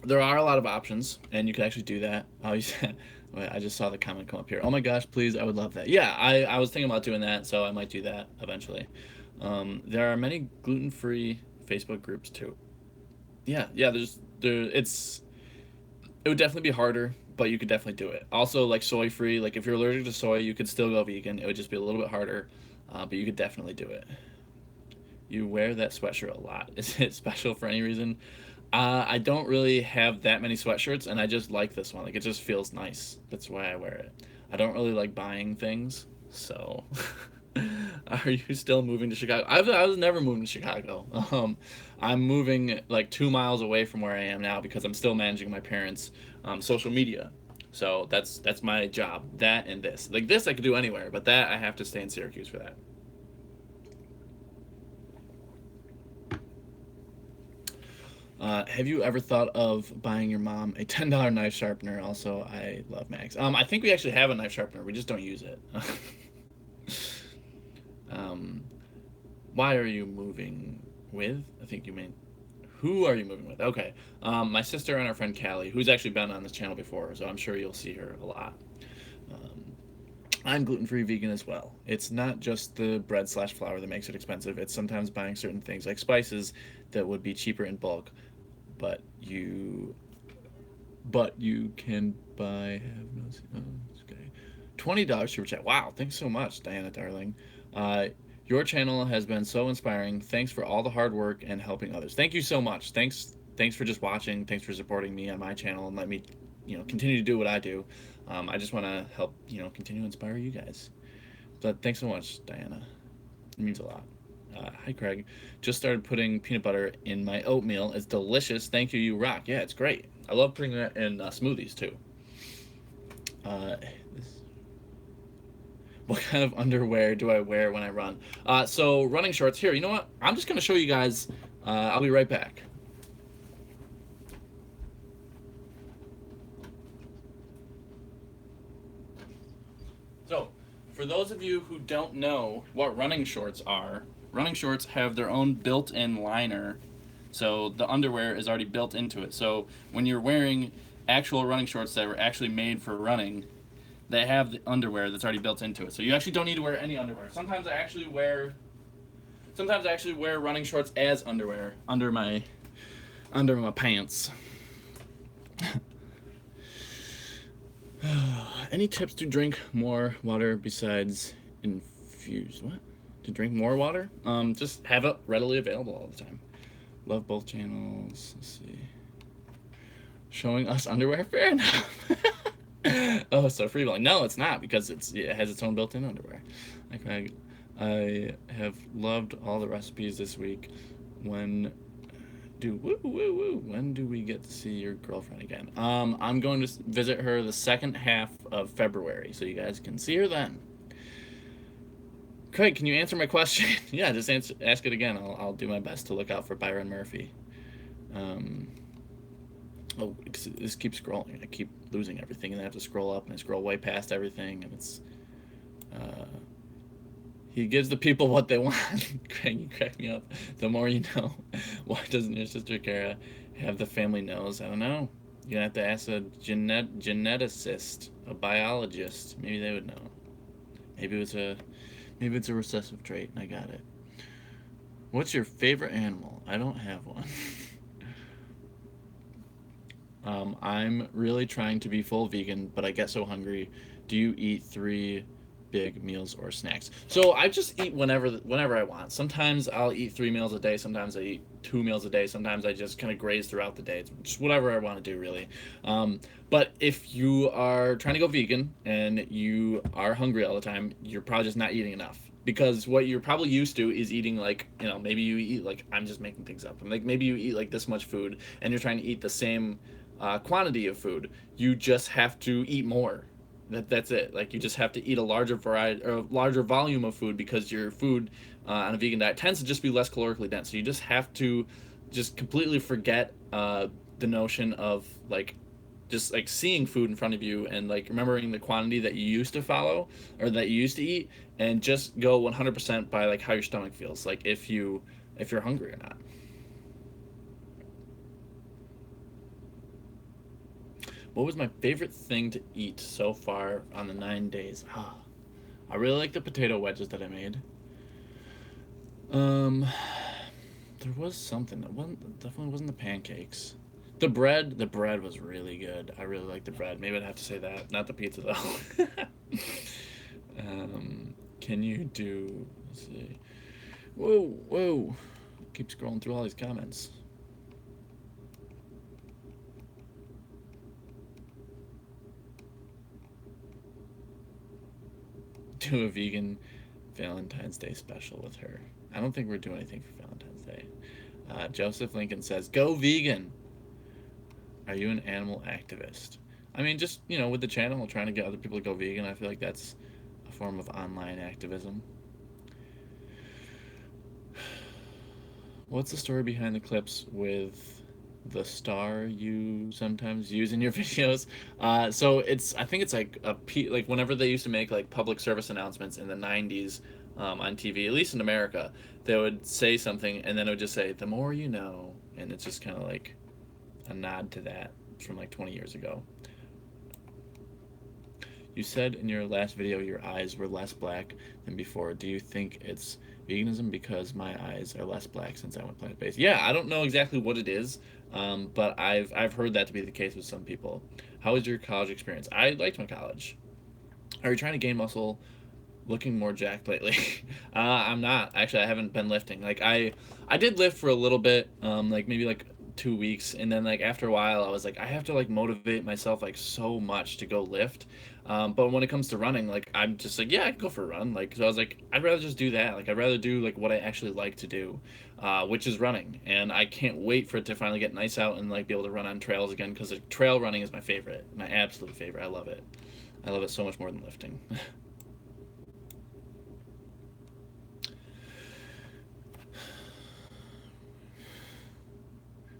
there are a lot of options, and you can actually do that. Oh, you said, wait, I just saw the comment come up here. Oh my gosh, please, I would love that. Yeah, I was thinking about doing that, so I might do that eventually. There are many gluten-free Facebook groups too. Yeah, it would definitely be harder, but you could definitely do it. Also, like soy-free, like if you're allergic to soy, you could still go vegan. It would just be a little bit harder, but you could definitely do it. You wear that sweatshirt a lot. Is it special for any reason? I don't really have that many sweatshirts, and I just like this one. Like, it just feels nice. That's why I wear it. I don't really like buying things, so. Are you still moving to Chicago? I was never moving to Chicago. I'm moving like 2 miles away from where I am now because I'm still managing my parents' social media. So that's my job. That and this. Like this I could do anywhere, but that I have to stay in Syracuse for that. Have you ever thought of buying your mom a $10 knife sharpener? Also, I love Max. I think we actually have a knife sharpener. We just don't use it. um, why are you moving with? I think you mean, who are you moving with? Okay. My sister and our friend Callie, who's actually been on this channel before, so I'm sure you'll see her a lot. I'm gluten-free vegan as well. It's not just the bread/flour that makes it expensive. It's sometimes buying certain things like spices that would be cheaper in bulk, but you can buy okay. $20 super chat. Wow, thanks so much, Diana darling. Your channel has been so inspiring. Thanks for all the hard work and helping others. Thank you so much. Thanks for just watching. Thanks for supporting me on my channel and let me, continue to do what I do. I just want to help, continue to inspire you guys. But thanks so much, Diana. It means a lot. Hi, Craig. Just started putting peanut butter in my oatmeal. It's delicious. Thank you, you rock. Yeah, it's great. I love putting that in smoothies, too. What kind of underwear do I wear when I run? So running shorts. Here, you know what? I'm just going to show you guys. I'll be right back. So, for those of you who don't know what running shorts are, running shorts have their own built-in liner. So the underwear is already built into it. So when you're wearing actual running shorts that were actually made for running, they have the underwear that's already built into it. So you actually don't need to wear any underwear. Sometimes I actually wear running shorts as underwear under my pants. Any tips to drink more water besides infused? What? To drink more water? Just have it readily available all the time. Love both channels. Let's see. Showing us underwear? Fair enough. Oh, so free balling. No, it's not because it has its own built-in underwear. Okay. I have loved all the recipes this week. When when do we get to see your girlfriend again? I'm going to visit her the second half of February, so you guys can see her then. Craig, can you answer my question? Yeah, just ask it again. I'll do my best to look out for Byron Murphy. Um, oh, this keeps scrolling. I keep losing everything, and I have to scroll up, and I scroll way past everything, and it's. Uh, he gives the people what they want. Craig, you crack me up. The more you know. Why doesn't your sister Kara have the family nose? I don't know. You're gonna have to ask a geneticist, a biologist. Maybe they would know. Maybe it's a recessive trait, and I got it. What's your favorite animal? I don't have one. I'm really trying to be full vegan, but I get so hungry. Do you eat three big meals or snacks? So I just eat whenever I want. Sometimes I'll eat 3 meals a day. Sometimes I eat 2 meals a day. Sometimes I just kind of graze throughout the day. It's just whatever I want to do, really. But if you are trying to go vegan and you are hungry all the time, you're probably just not eating enough. Because what you're probably used to is eating like, maybe you eat like, I'm just making things up. Like maybe you eat like this much food and you're trying to eat the same quantity of food. You just have to eat more. That's it. Like you just have to eat a larger variety or a larger volume of food because your food on a vegan diet tends to just be less calorically dense. So you just have to just completely forget the notion of like just like seeing food in front of you and like remembering the quantity that you used to follow or that you used to eat, and just go 100% by like how your stomach feels, like if you're hungry or not. What was my favorite thing to eat so far on the 9 days? I really like the potato wedges that I made. Um, there was something that wasn't definitely wasn't the pancakes. The bread was really good. I really like the bread. Maybe I'd have to say that, not the pizza though. Can you do? Let's see. Whoa, whoa! Keep scrolling through all these comments. Do a vegan Valentine's Day special with her. I don't think we're doing anything for Valentine's Day. Joseph Lincoln says, "Go vegan." Are you an animal activist? I mean, just with the channel, trying to get other people to go vegan. I feel like that's a form of online activism. What's the story behind the clips with the star you sometimes use in your videos? So I think it's like like whenever they used to make like public service announcements in the '90s on TV, at least in America, they would say something and then it would just say, "The more you know," and it's just kind of like a nod to that from like 20 years ago. You said in your last video your eyes were less black than before. Do you think it's veganism because my eyes are less black since I went plant-based? Yeah, I don't know exactly what it is, but I've heard that to be the case with some people. How was your college experience? I liked my college. Are you trying to gain muscle? Looking more jacked lately. I'm not actually. I haven't been lifting. Like I did lift for a little bit, like maybe like 2 weeks, and then like after a while, I was like, I have to like motivate myself like so much to go lift. But when it comes to running, like I'm just like, yeah, I can go for a run. Like so, I was like, I'd rather just do that. Like I'd rather do like what I actually like to do, which is running. And I can't wait for it to finally get nice out and like be able to run on trails again because like, trail running is my favorite, my absolute favorite. I love it. I love it so much more than lifting.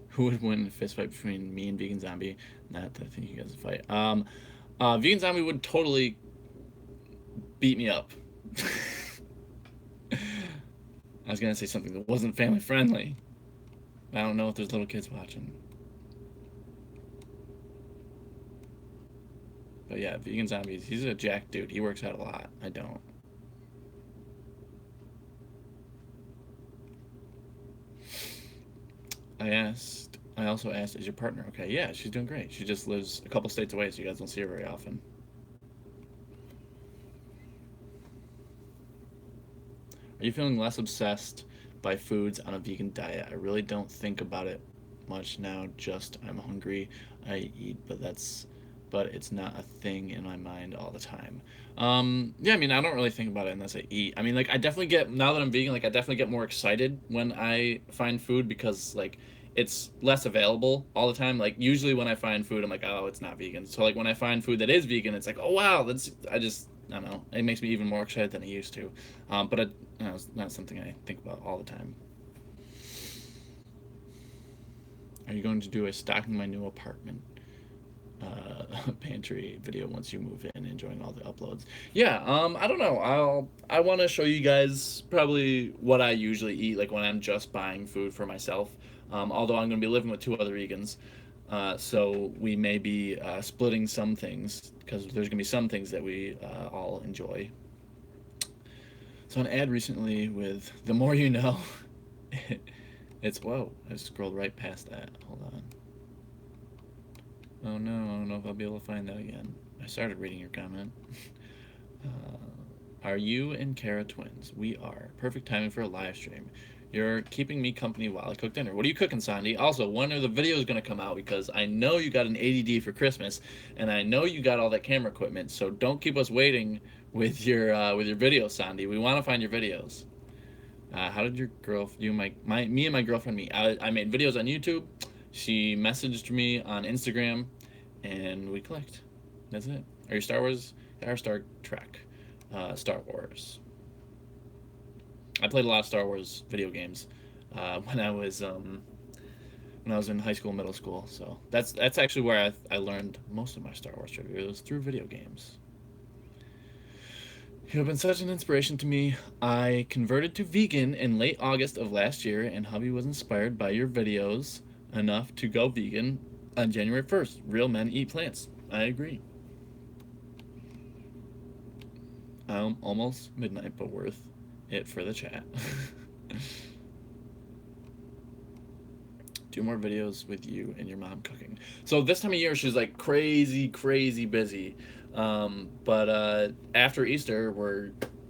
Who would win a fist fight between me and Vegan Zombie? Not that I think you guys would fight. Vegan Zombie would totally beat me up. I was gonna say something that wasn't family friendly. I don't know if there's little kids watching. But yeah, Vegan Zombies, he's a jack dude. He works out a lot. I don't. I also asked, is your partner okay? Yeah, she's doing great. She just lives a couple states away, so you guys don't see her very often. Are you feeling less obsessed by foods on a vegan diet? I really don't think about it much now. Just I'm hungry, I eat, but that's but it's not a thing in my mind all the time. Yeah, I mean, I don't really think about it unless I eat. I mean, like, I definitely get, now that I'm vegan, like, I definitely get more excited when I find food because, like, it's less available all the time. Like, usually when I find food, I'm like, oh, it's not vegan. So, like, when I find food that is vegan, it's like, oh, wow, I don't know. It makes me even more excited than I used to. But it's not something I think about all the time. Are you going to do a stocking my new apartment pantry video once you move in, enjoying all the uploads? Yeah, I don't know. I want to show you guys probably what I usually eat, like when I'm just buying food for myself. Although I'm going to be living with two other vegans, so we may be splitting some things because there's going to be some things that we all enjoy. So an ad recently with "The More You Know." It's whoa! I scrolled right past that. Hold on. Oh no, I don't know if I'll be able to find that again. I started reading your comment. Are you and Kara twins? We are. Perfect timing for a live stream. You're keeping me company while I cook dinner. What are you cooking, Sandy? Also, when are the videos going to come out? Because I know you got an ADD for Christmas, and I know you got all that camera equipment. So don't keep us waiting with your videos, Sandy. We want to find your videos. How did your girl, you, me and my girlfriend meet? I made videos on YouTube. She messaged me on Instagram, and we clicked. That's it. Are you Star Wars? Or Star Trek? Star Wars. I played a lot of Star Wars video games when I was in high school, middle school. So that's actually where I learned most of my Star Wars trivia. It was through video games. You have been such an inspiration to me. I converted to vegan in late August of last year, and hubby was inspired by your videos enough to go vegan on January 1st. Real men eat plants. I agree. Almost midnight, but worth it for the chat. 2 more videos with you and your mom cooking. So this time of year, she's like crazy, crazy busy. But after Easter,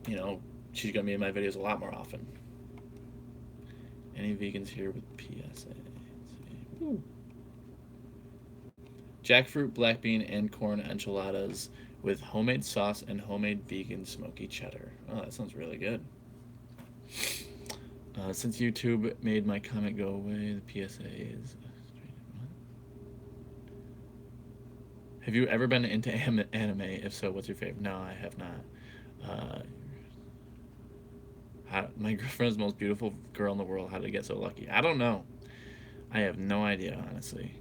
you know, she's gonna be in my videos a lot more often. Any vegans here with PSA? Ooh. Jackfruit, black bean, and corn enchiladas with homemade sauce and homemade vegan smoky cheddar. Oh, that sounds really good. Since YouTube made my comment go away, the PSA is. Have you ever been into anime? If so, what's your favorite? No, I have not. My girlfriend's the most beautiful girl in the world. How did I get so lucky? I don't know. I have no idea, honestly.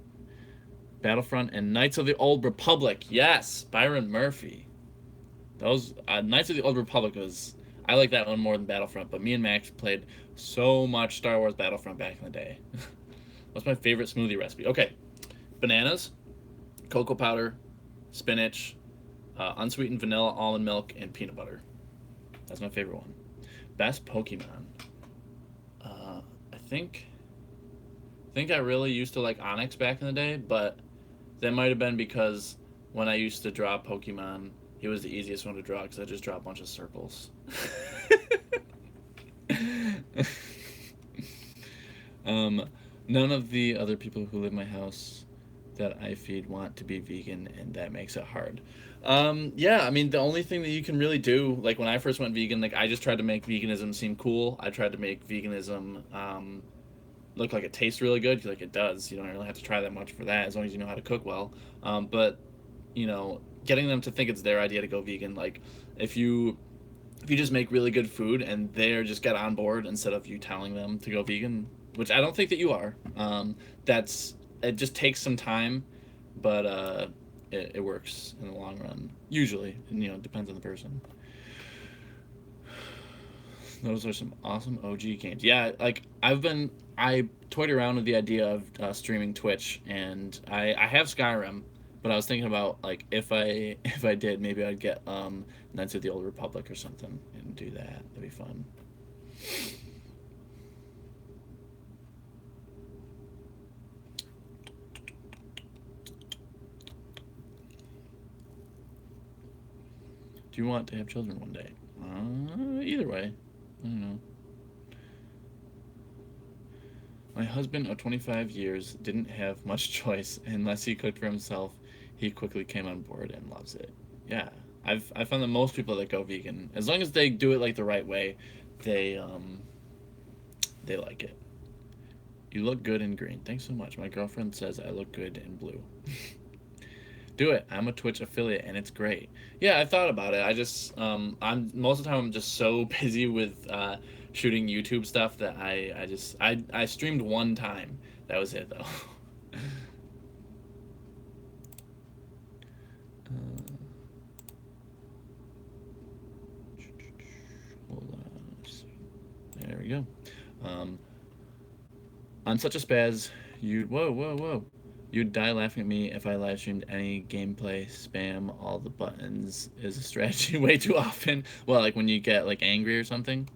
Battlefront and Knights of the Old Republic. Yes, Byron Murphy. Those Knights of the Old Republic was. I like that one more than Battlefront, but me and Max played so much Star Wars Battlefront back in the day. What's my favorite smoothie recipe? Okay, bananas, cocoa powder, spinach, unsweetened vanilla, almond milk, and peanut butter. That's my favorite one. Best Pokemon. I think I really used to like Onyx back in the day, but that might have been because when I used to draw Pokemon, he was the easiest one to draw because I just draw a bunch of circles. None of the other people who live in my house that I feed want to be vegan, and that makes it hard. Yeah, I mean, the only thing that you can really do, like when I first went vegan, like I just tried to make veganism seem cool. I tried to make veganism look like it tastes really good, 'cause, like it does. You don't really have to try that much for that, as long as you know how to cook well. But you know, getting them to think it's their idea to go vegan, like if you just make really good food and they're just get on board instead of you telling them to go vegan, which I don't think that you are. That's it. Just takes some time, but it works in the long run usually. And, you know, it depends on the person. Those are some awesome OG games. Yeah, like I toyed around with the idea of streaming Twitch, and I have Skyrim, but I was thinking about like if I if I did, maybe I'd get Knights of the Old Republic or something and do that. That'd be fun. Do you want to have children one day? Either way, I don't know. My husband of 25 years didn't have much choice unless he cooked for himself. He quickly came on board and loves it. Yeah, I found that most people that go vegan, as long as they do it like the right way, they they like it. You look good in green. Thanks so much. My girlfriend says I look good in blue. Do it. I'm a Twitch affiliate and it's great. Yeah, I thought about it. I just I'm most of the time I'm just so busy with shooting YouTube stuff that I streamed one time. That was it though. Hold on. There we go. Um, I'm such a spaz. You whoa. You'd die laughing at me if I live streamed any gameplay. Spam all the buttons is a strategy way too often. Well, like when you get like angry or something.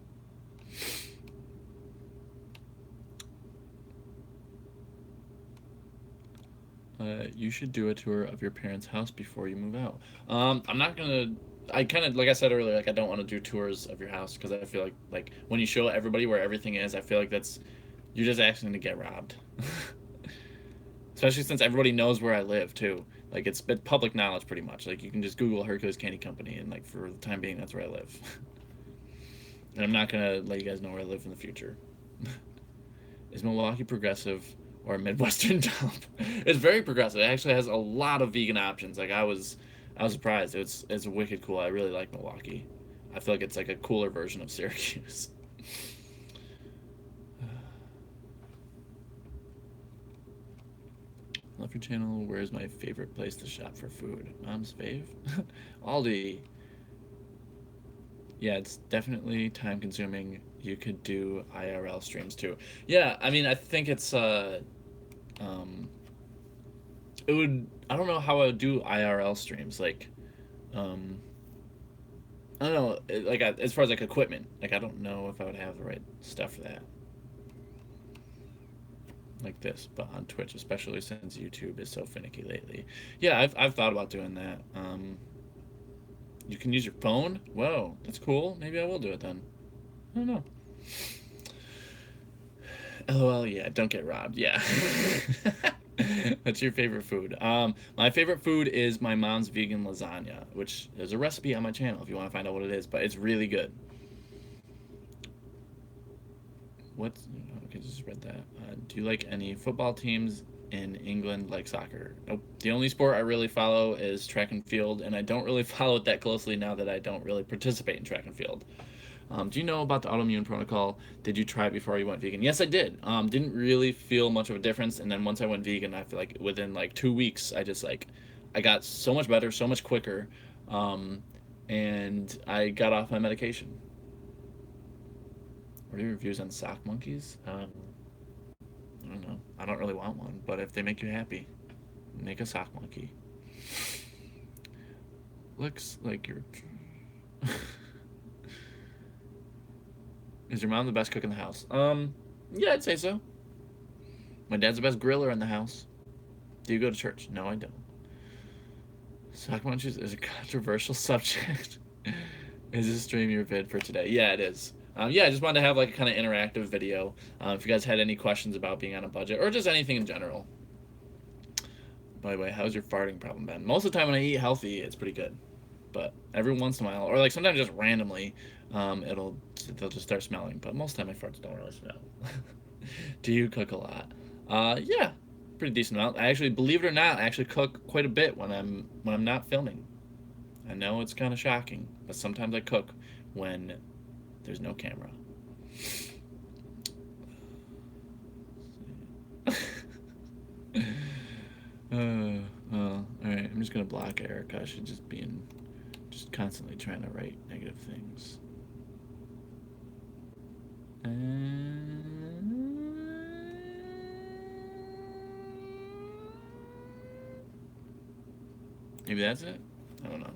You should do a tour of your parents' house before you move out. I'm not gonna. I kind of like I said earlier, like I don't want to do tours of your house because I feel like when you show everybody where everything is, I feel like that's you're just asking to get robbed. Especially since everybody knows where I live too. Like it's been public knowledge pretty much. Like you can just Google Hercules Candy Company and like for the time being that's where I live. And I'm not gonna let you guys know where I live in the future. Is Milwaukee progressive or a Midwestern dump? It's very progressive. It actually has a lot of vegan options. Like I was surprised. It's wicked cool. I really like Milwaukee. I feel like it's like a cooler version of Syracuse. Love your channel. Where's my favorite place to shop for food? Mom's fave? Aldi. Yeah, it's definitely time consuming. You could do IRL streams too. Yeah, I mean, I think it's um, it would. I don't know how I would do IRL streams. Like, um, I don't know. As far as like equipment, like I don't know if I would have the right stuff for that. Like this, but on Twitch, especially since YouTube is so finicky lately. Yeah, I've thought about doing that. You can use your phone? Whoa, that's cool. Maybe I will do it then. I don't know. LOL, yeah, don't get robbed. Yeah. What's your favorite food? My favorite food is my mom's vegan lasagna, which there's a recipe on my channel if you want to find out what it is, but it's really good. What's okay? Just read that. Do you like any football teams in England like soccer? Nope. The only sport I really follow is track and field, and I don't really follow it that closely now that I don't really participate in track and field. Do you know about the autoimmune protocol? Did you try it before you went vegan? Yes, I did. Didn't really feel much of a difference, and then once I went vegan, I feel like within like 2 weeks, I just like I got so much better, so much quicker, and I got off my medication. What are your reviews on sock monkeys? I don't know. I don't really want one, but if they make you happy, make a sock monkey. Looks like you're. Is your mom the best cook in the house? Yeah, I'd say so. My dad's the best griller in the house. Do you go to church? No, I don't. Sock munchies is a controversial subject. Is this stream your vid for today? Yeah, it is. Yeah, I just wanted to have like a kind of interactive video. If you guys had any questions about being on a budget or just anything in general. By the way, how's your farting problem been? Most of the time when I eat healthy, it's pretty good. But every once in a while, or like sometimes just randomly, they'll just start smelling. But most of the time my farts don't really smell. Do you cook a lot? Yeah, pretty decent amount. I actually, believe it or not, I actually cook quite a bit when I'm not filming. I know it's kind of shocking, but sometimes I cook when there's no camera. Well, alright, I'm just gonna block Erica. She's just constantly trying to write negative things. Maybe that's it? I don't know.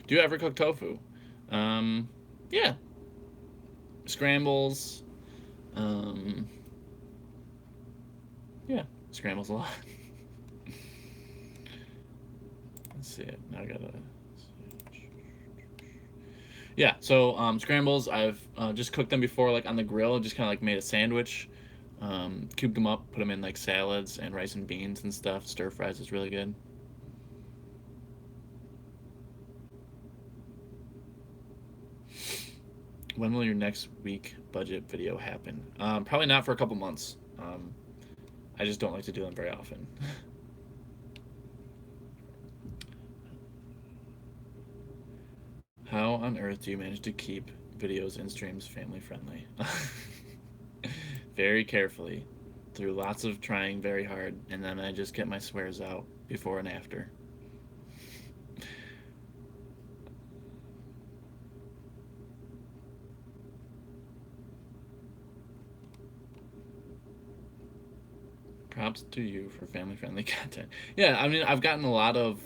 Do you ever cook tofu? Yeah. Scrambles. Yeah, scrambles a lot. Let's see it. Now I gotta. Yeah, so scrambles, I've just cooked them before, like on the grill. Just kind of like made a sandwich, cubed them up, put them in like salads and rice and beans and stuff. Stir fries is really good. When will your next week budget video happen? Probably not for a couple months. I just don't like to do them very often. How on earth do you manage to keep videos and streams family friendly? Very carefully, through lots of trying very hard, and then I just get my swears out before and after. Props to you for family friendly content. Yeah, I mean, I've gotten a lot of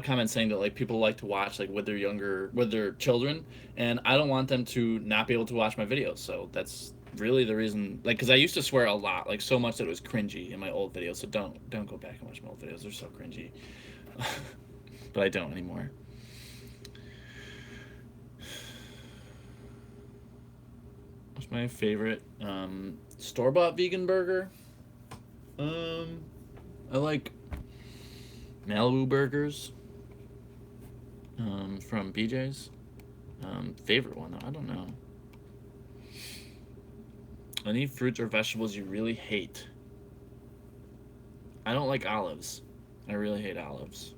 comments saying that like people like to watch like with their children, and I don't want them to not be able to watch my videos. So that's really the reason. Like, because I used to swear a lot, like so much that it was cringy in my old videos. So don't go back and watch my old videos. They're so cringy. But I don't anymore. What's my favorite store-bought vegan burger? I like Malibu burgers from BJ's. Favorite one though, I don't know. Any fruits or vegetables you really hate? I don't like olives. I really hate olives.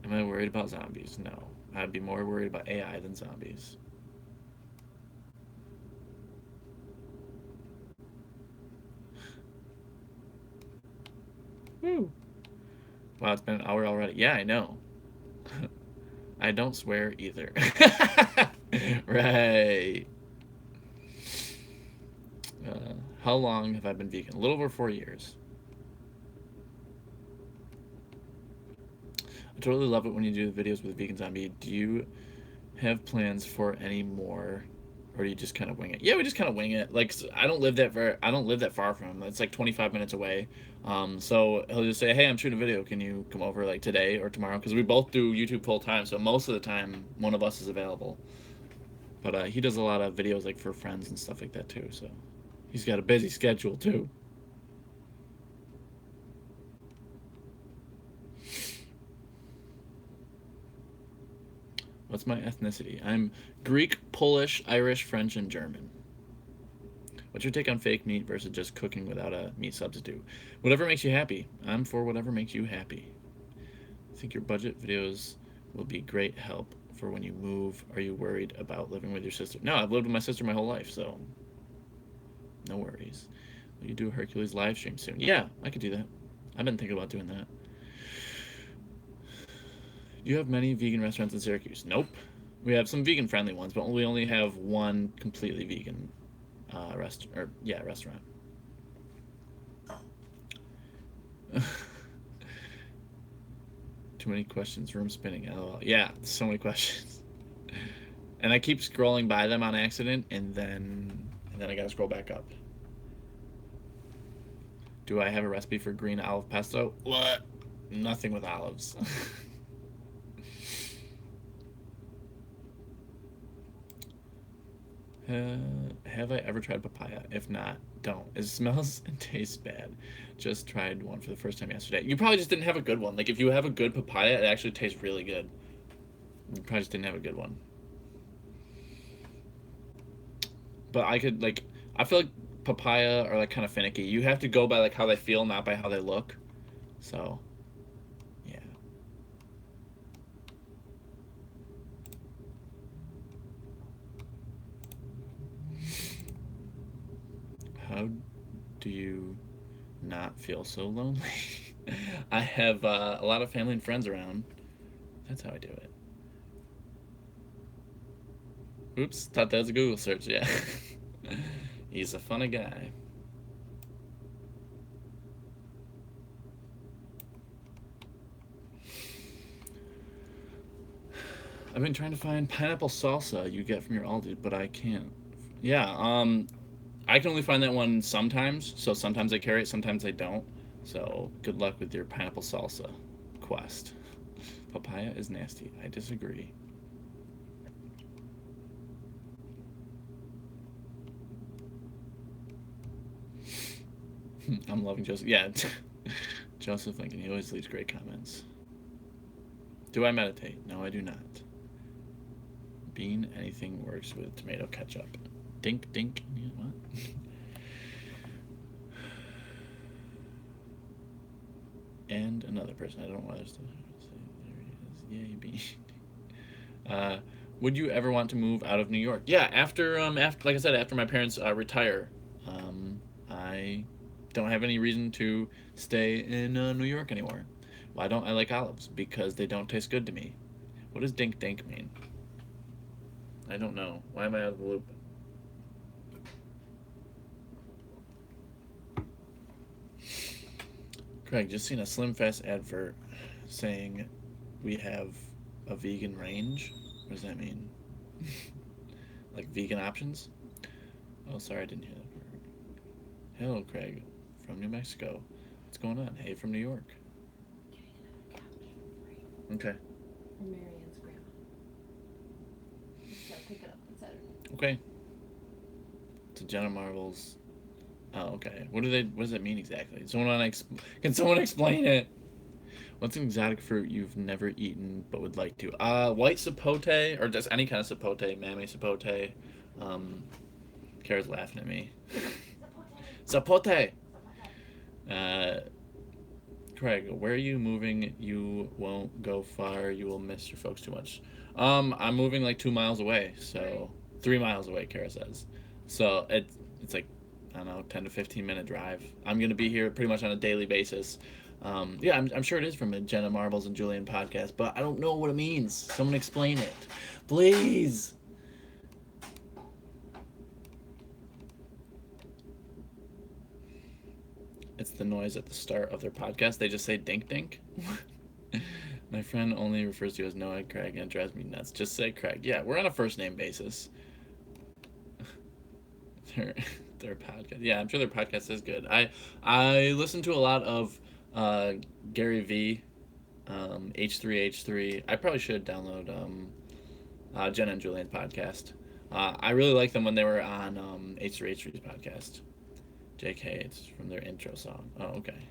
Am I worried about zombies? No. I'd be more worried about AI than zombies. Woo. Wow, it's been an hour already. Yeah, I know. I don't swear either. Right. How long have I been vegan? A little over 4 years. I totally love it when you do the videos with Vegan Zombie. Do you have plans for any more, or do you just kind of wing it? Yeah, we just kind of wing it. Like I don't live that far from him. It's like 25 minutes away. So he'll just say, "Hey, I'm shooting a video. Can you come over like today or tomorrow?" Because we both do YouTube full time, so most of the time one of us is available. But he does a lot of videos like for friends and stuff like that too. So he's got a busy schedule too. What's my ethnicity? I'm Greek, Polish, Irish, French, and German. What's your take on fake meat versus just cooking without a meat substitute? Whatever makes you happy. I'm for whatever makes you happy. I think your budget videos will be great help for when you move. Are you worried about living with your sister? No, I've lived with my sister my whole life, so no worries. Will you do a Hercules live stream soon? Yeah, I could do that. I've been thinking about doing that. Do you have many vegan restaurants in Syracuse? Nope. We have some vegan friendly ones, but we only have one completely vegan restaurant. Too many questions, room spinning. LOL. Yeah, so many questions. And I keep scrolling by them on accident, and then I gotta scroll back up. Do I have a recipe for green olive pesto? What? Nothing with olives. Have I ever tried papaya? If not, don't. It smells and tastes bad. Just tried one for the first time yesterday. You probably just didn't have a good one. Like, if you have a good papaya, it actually tastes really good. You probably just didn't have a good one. But I could, like, I feel like papaya are, like, kind of finicky. You have to go by, like, how they feel, not by how they look. So, yeah. How do you not feel so lonely? I have a lot of family and friends around. That's how I do it. Oops, thought that was a Google search, yeah. He's a funny guy. I've been trying to find pineapple salsa you get from your Aldi, but I can't. Yeah, I can only find that one sometimes, so sometimes I carry it, sometimes I don't. So good luck with your pineapple salsa quest. Papaya is nasty. I disagree. I'm loving Joseph. Yeah, Joseph Lincoln. He always leaves great comments. Do I meditate? No, I do not. Bean, anything works with tomato ketchup. Dink, dink. Yeah, what? And another person. I don't know why there's still. There he is. Yay, Bean. Would you ever want to move out of New York? Yeah, after like I said, after my parents retire, I don't have any reason to stay in New York anymore. Why don't I like olives? Because they don't taste good to me. What does dink dink mean? I don't know. Why am I out of the loop? Craig, just seen a Slim Fast advert saying we have a vegan range. What does that mean? Like vegan options? Oh, sorry, I didn't hear that part. Hello, Craig, from New Mexico. What's going on? Hey, from New York. Okay. From Marianne's grandma. So pick it up on Saturday. Okay. To Jenna Marbles. Oh, okay. What does that mean exactly? Can someone explain it? What's an exotic fruit you've never eaten but would like to? White sapote, or just any kind of sapote, mamey sapote. Kara's laughing at me. Sapote! Craig, where are you moving? You won't go far. You will miss your folks too much. I'm moving like 2 miles away, so 3 miles away, Kara says. So it's like, I don't know, 10 to 15 minute drive. I'm gonna be here pretty much on a daily basis. Yeah, I'm sure it is from a Jenna Marbles and Julian podcast, but I don't know what it means. Someone explain it, please. It's the noise at the start of their podcast. They just say dink dink. My friend only refers to you as Noah Craig, and it drives me nuts. Just say Craig. Yeah, we're on a first name basis. Their podcast. Yeah, I'm sure their podcast is good. I listen to a lot of Gary V, H3H3. I probably should download Jenna and Julian's podcast. I really liked them when they were on H3H3's podcast. JK, it's from their intro song. Oh, okay.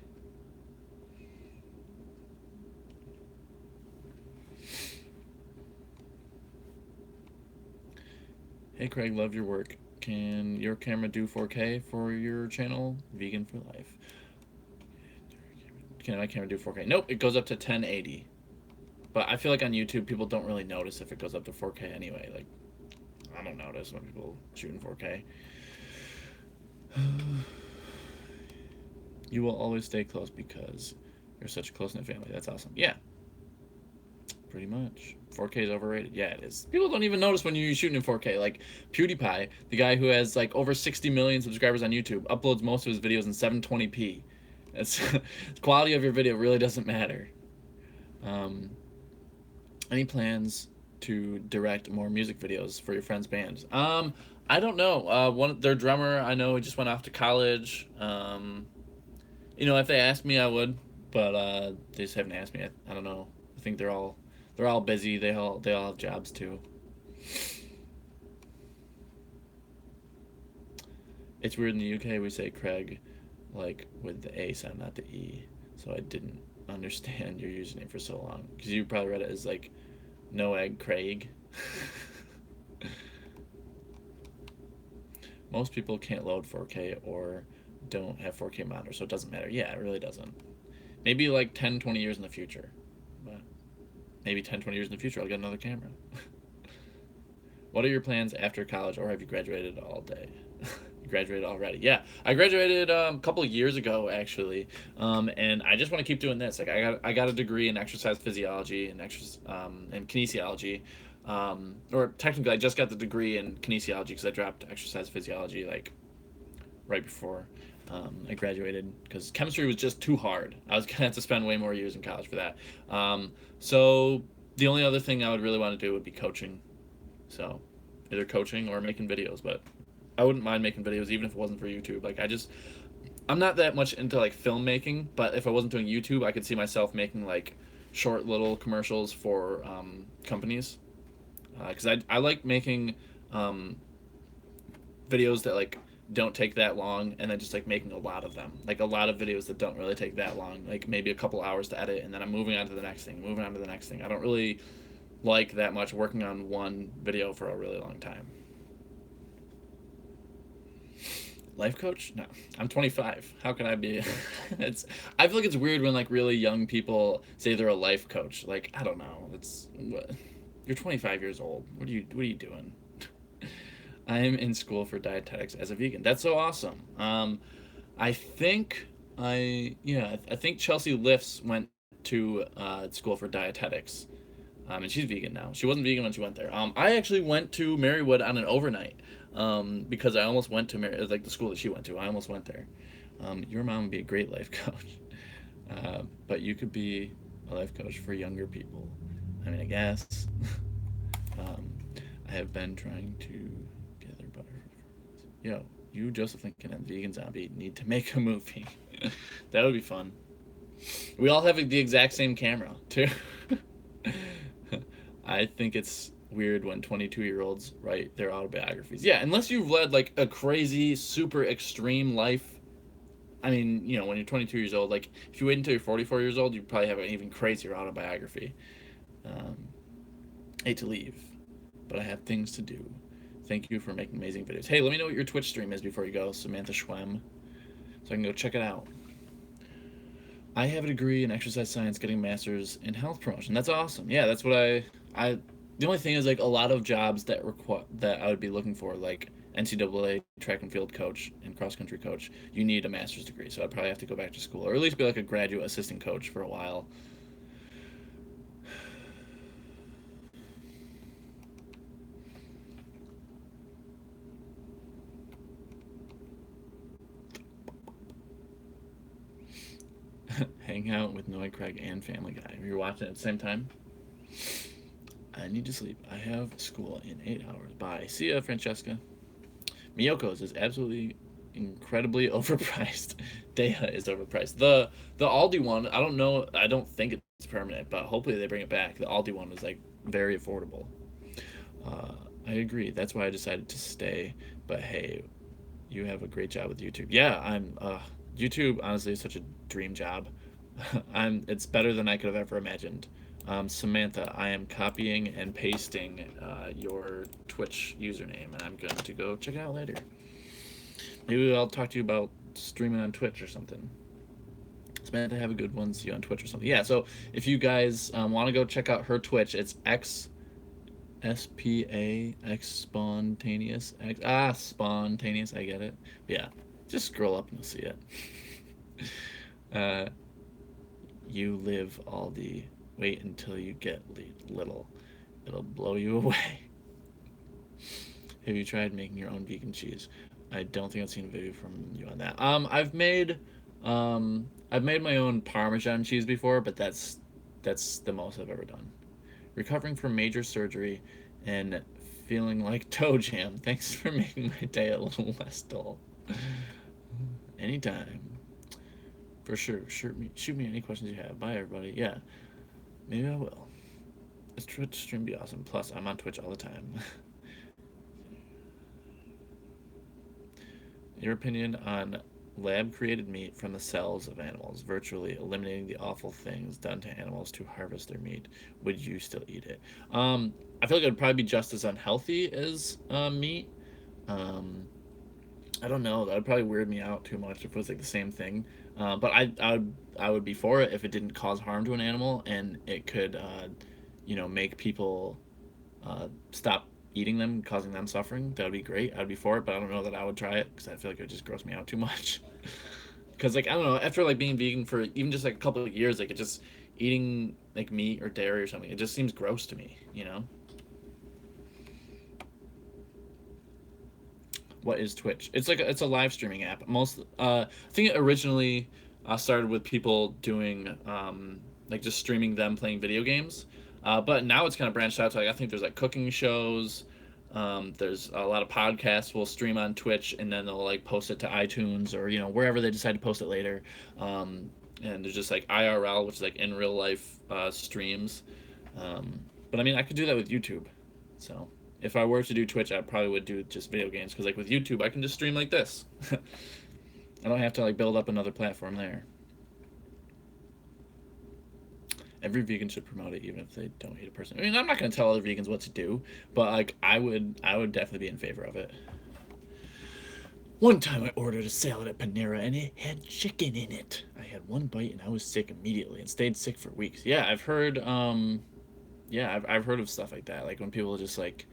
Hey Craig, love your work. Can your camera do 4K for your channel? Vegan for life. Can my camera do 4K? Nope, it goes up to 1080. But I feel like on YouTube, people don't really notice if it goes up to 4K anyway. Like, I don't notice when people shoot in 4K. You will always stay close because you're such a close-knit family. That's awesome. Yeah. Pretty much. 4K is overrated. Yeah, it is. People don't even notice when you're shooting in 4K. Like PewDiePie, the guy who has like over 60 million subscribers on YouTube, uploads most of his videos in 720p. That's the quality of your video really doesn't matter. Any plans to direct more music videos for your friends' bands? I don't know. Their drummer, I know, he just went off to college. If they asked me, I would, but they just haven't asked me. I don't know. I think they're all busy. They all have jobs too. It's weird in the UK we say Craig, like with the A sound, not the E. So I didn't understand your username for so long because you probably read it as like No Egg Craig. Most people can't load 4K or don't have 4K monitors, so it doesn't matter. Yeah, it really doesn't. Maybe like 10, 20 years in the future. But maybe 10, 20 years in the future, I'll get another camera. What are your plans after college, or have you graduated all day? You graduated already? Yeah, I graduated a couple of years ago, actually, and I just want to keep doing this. Like, I got a degree in exercise physiology and kinesiology. Or technically, I just got the degree in kinesiology because I dropped exercise physiology like right before I graduated because chemistry was just too hard. I was gonna have to spend way more years in college for that. So the only other thing I would really want to do would be coaching. So either coaching or making videos, but I wouldn't mind making videos even if it wasn't for YouTube. Like I'm not that much into like filmmaking, but if I wasn't doing YouTube, I could see myself making like short little commercials for companies. Because I like making videos that like don't take that long, and then just like making a lot of them, like a lot of videos that don't really take that long, like maybe a couple hours to edit, and then I'm moving on to the next thing. I don't really like that much working on one video for a really long time. Life coach? No, I'm 25. How can I be? It's. I feel like it's weird when like really young people say they're a life coach. Like I don't know. It's what, you're 25 years old. What are you doing? I am in school for dietetics as a vegan. That's so awesome. I think I think Chelsea Lifts went to school for dietetics. And she's vegan now. She wasn't vegan when she went there. I actually went to Marywood on an overnight because I almost went to like the school that she went to. I almost went there. Your mom would be a great life coach, but you could be a life coach for younger people. I mean, I guess. um, I have been trying to gather butter. Yo, you, Joseph Lincoln, and Vegan Zombie need to make a movie. That would be fun. We all have the exact same camera, too. I think it's weird when 22-year-olds write their autobiographies. Yeah, unless you've led like a crazy, super extreme life. I mean, when you're 22 years old, like if you wait until you're 44 years old, you probably have an even crazier autobiography. Um, hate to leave, but I have things to do. Thank you for making amazing videos. Hey, let me know what your Twitch stream is before you go, Samantha Schwem, so I can go check it out. I have a degree in exercise science, getting a master's in health promotion. That's awesome. Yeah, that's what I. The only thing is like a lot of jobs that I would be looking for, like NCAA track and field coach and cross country coach, you need a master's degree. So I'd probably have to go back to school, or at least be like a graduate assistant coach for a while. Hang out with Noah Craig and Family Guy. You're watching at the same time. I need to sleep. I have school in 8 hours. Bye. See ya, Francesca. Miyoko's is absolutely incredibly overpriced. Deha is overpriced. The Aldi one, I don't know. I don't think it's permanent, but hopefully they bring it back. The Aldi one was like very affordable. I agree. That's why I decided to stay. But hey, you have a great job with YouTube. Yeah, I'm. YouTube honestly is such a dream job. It's better than I could have ever imagined. Samantha, I am copying and pasting your Twitch username, and I'm going to go check it out later. Maybe I'll talk to you about streaming on Twitch or something. Samantha, have a good one. See you on Twitch or something. Yeah, so if you guys want to go check out her Twitch, it's X spontaneous spontaneous. I get it. But yeah, just scroll up and you'll see it. You live all the wait until you get little. It'll blow you away. Have you tried making your own vegan cheese? I don't think I've seen a video from you on that. I've made my own Parmesan cheese before, but that's the most I've ever done. Recovering from major surgery and feeling like toe jam. Thanks for making my day a little less dull. Anytime. For sure. Shoot me any questions you have. Bye, everybody. Yeah, maybe I will. This Twitch stream be awesome. Plus, I'm on Twitch all the time. Your opinion on lab-created meat from the cells of animals, virtually eliminating the awful things done to animals to harvest their meat. Would you still eat it? I feel like it would probably be just as unhealthy as meat. I don't know. That would probably weird me out too much if it was like the same thing. But I would be for it if it didn't cause harm to an animal and it could, make people stop eating them, causing them suffering. That would be great. I'd be for it, but I don't know that I would try it because I feel like it would just gross me out too much. Because like I don't know, after like being vegan for even just like a couple of years, like it just eating like meat or dairy or something, it just seems gross to me. What is Twitch? It's a live streaming app. I think it originally started with people doing like just streaming them playing video games, but now it's kind of branched out to like I think there's like cooking shows. There's a lot of podcasts will stream on Twitch and then they'll like post it to iTunes or wherever they decide to post it later. And there's just like IRL, which is like in real life streams. But I mean, I could do that with YouTube, so. If I were to do Twitch, I probably would do just video games because, like, with YouTube, I can just stream like this. I don't have to like build up another platform there. Every vegan should promote it, even if they don't hate a person. I mean, I'm not gonna tell other vegans what to do, but like I would definitely be in favor of it. One time I ordered a salad at Panera and it had chicken in it. I had one bite and I was sick immediately and stayed sick for weeks. Yeah, I've heard yeah, I've heard of stuff like that. Like when people just like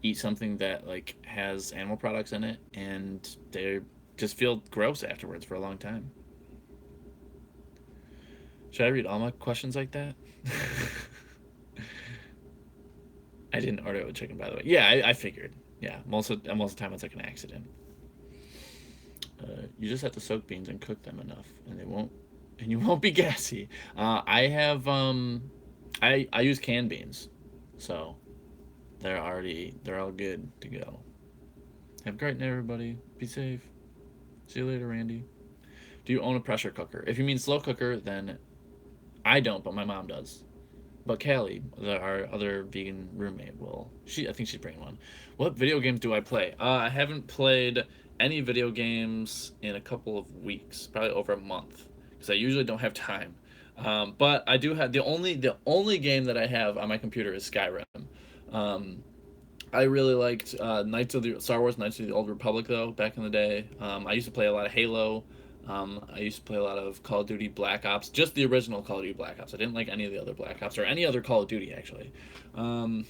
eat something that like has animal products in it and they just feel gross afterwards for a long time. Should I read all my questions like that? I didn't order it with chicken, by the way. Yeah, I figured. Yeah, most of the time it's like an accident. You just have to soak beans and cook them enough, and they won't, and you won't be gassy. I have I use canned beans, so they're all good to go. Have a great night, everybody. Be safe. See you later, Randy. Do you own a pressure cooker? If you mean slow cooker, then I don't, but my mom does. But Callie, our other vegan roommate, will. I think she's bringing one. What video games do I play? I haven't played any video games in a couple of weeks, probably over a month, because I usually don't have time. But I do have the only game that I have on my computer is Skyrim. Um, I really liked Knights of the Star Wars Knights of the Old Republic though back in the day. I used to play a lot of Halo. I used to play a lot of Call of Duty Black Ops, just the original Call of Duty Black Ops. I didn't like any of the other Black Ops or any other Call of Duty actually. Um,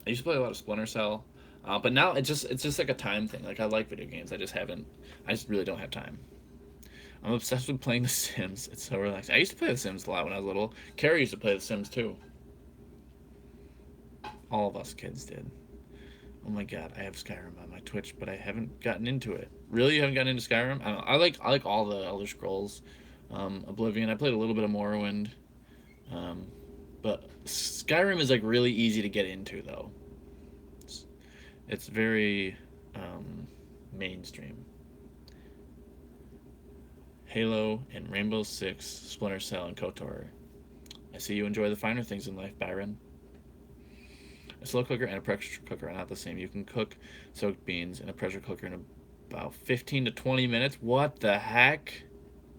I used to play a lot of Splinter Cell, but now it's just like a time thing. Like I like video games, I just really don't have time. I'm obsessed with playing The Sims. It's so relaxing. I used to play The Sims a lot when I was little. Carrie used to play The Sims too. All of us kids did. Oh my god, I have Skyrim on my Twitch, but I haven't gotten into it. Really, you haven't gotten into Skyrim? I don't know. I like all the Elder Scrolls, Oblivion. I played a little bit of Morrowind, um, but Skyrim is like really easy to get into though. It's, it's very mainstream. Halo and Rainbow Six, Splinter Cell, and KOTOR. I see you enjoy the finer things in life, Byron. A slow cooker and a pressure cooker are not the same. You can cook soaked beans in a pressure cooker in about 15 to 20 minutes. What the heck?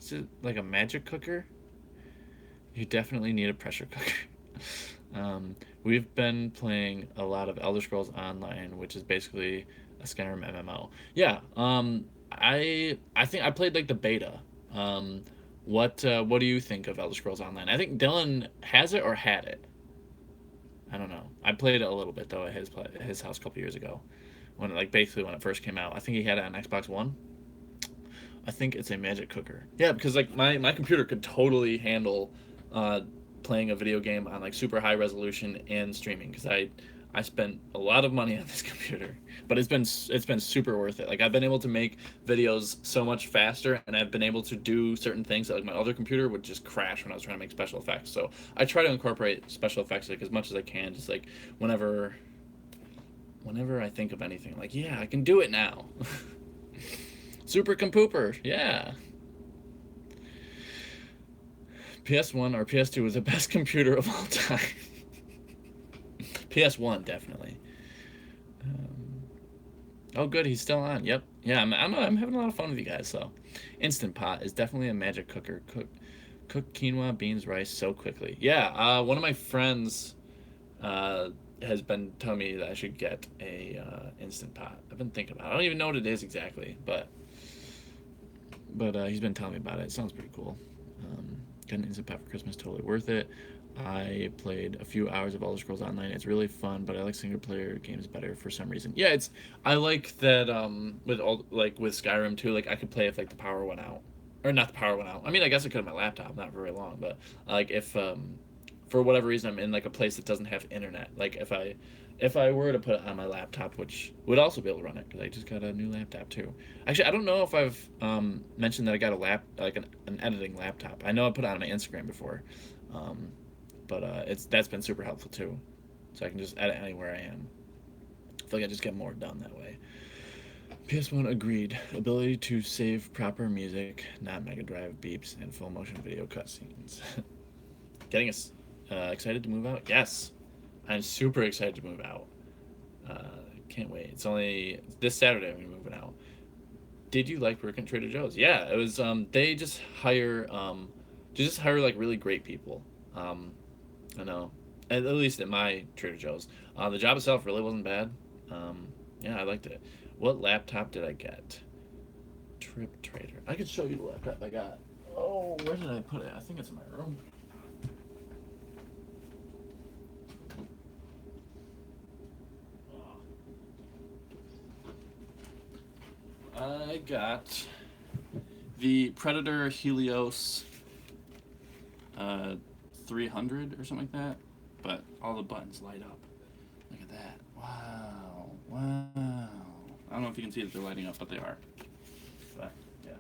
Is it like a magic cooker? You definitely need a pressure cooker. We've been playing a lot of Elder Scrolls Online, which is basically a Skyrim MMO. Yeah, I think I played like the beta. Um, what do you think of Elder Scrolls Online? I think Dylan has it or had it. I don't know. I played it a little bit though at his house a couple years ago, when like basically when it first came out. I think he had it on Xbox One. I think it's a magic cooker. Yeah, because like my computer could totally handle uh, playing a video game on like super high resolution and streaming because I spent a lot of money on this computer, but it's been super worth it. Like I've been able to make videos so much faster, and I've been able to do certain things that like my other computer would just crash when I was trying to make special effects. So I try to incorporate special effects like as much as I can, just like whenever I think of anything, like yeah, I can do it now. Super Compooper, yeah. PS1 or PS2 was the best computer of all time. PS1 definitely. Um, oh, good, he's still on. Yep. Yeah, I'm having a lot of fun with you guys. So, Instant Pot is definitely a magic cooker. Cook quinoa, beans, rice so quickly. Yeah. One of my friends uh, has been telling me that I should get a Instant Pot. I've been thinking about it. I don't even know what it is exactly, but he's been telling me about it. It sounds pretty cool. Get an Instant Pot for Christmas, totally worth it. I played a few hours of Elder Scrolls Online. It's really fun, but I like single player games better for some reason. Yeah, it's I like that with all like with Skyrim too. Like I could play if like the power went out, or not the power went out. I mean, I guess I could on my laptop, not very long, but like if for whatever reason I'm in like a place that doesn't have internet, like if I were to put it on my laptop, which would also be able to run it because I just got a new laptop too. Actually, I don't know if I've mentioned that I got a like an editing laptop. I know I put it on my Instagram before. Um, but that's been super helpful too, so I can just edit anywhere I am. I feel like I just get more done that way. PS1 agreed. Ability to save proper music, not Mega Drive beeps and full motion video cutscenes. Getting us excited to move out? Yes, I'm super excited to move out. Can't wait. It's only this Saturday I'm moving out. Did you like working at Trader Joe's? Yeah, it was. They just hire like really great people. Um, I know. At least at my Trader Joe's. The job itself really wasn't bad. Um, yeah, I liked it. What laptop did I get? Trip Trader. I could show you the laptop I got. Oh, where did I put it? I think it's in my room. I got the Predator Helios 300 or something like that, but all the buttons light up. Look at that. Wow. Wow. I don't know if you can see that they're lighting up, but they are. But yeah.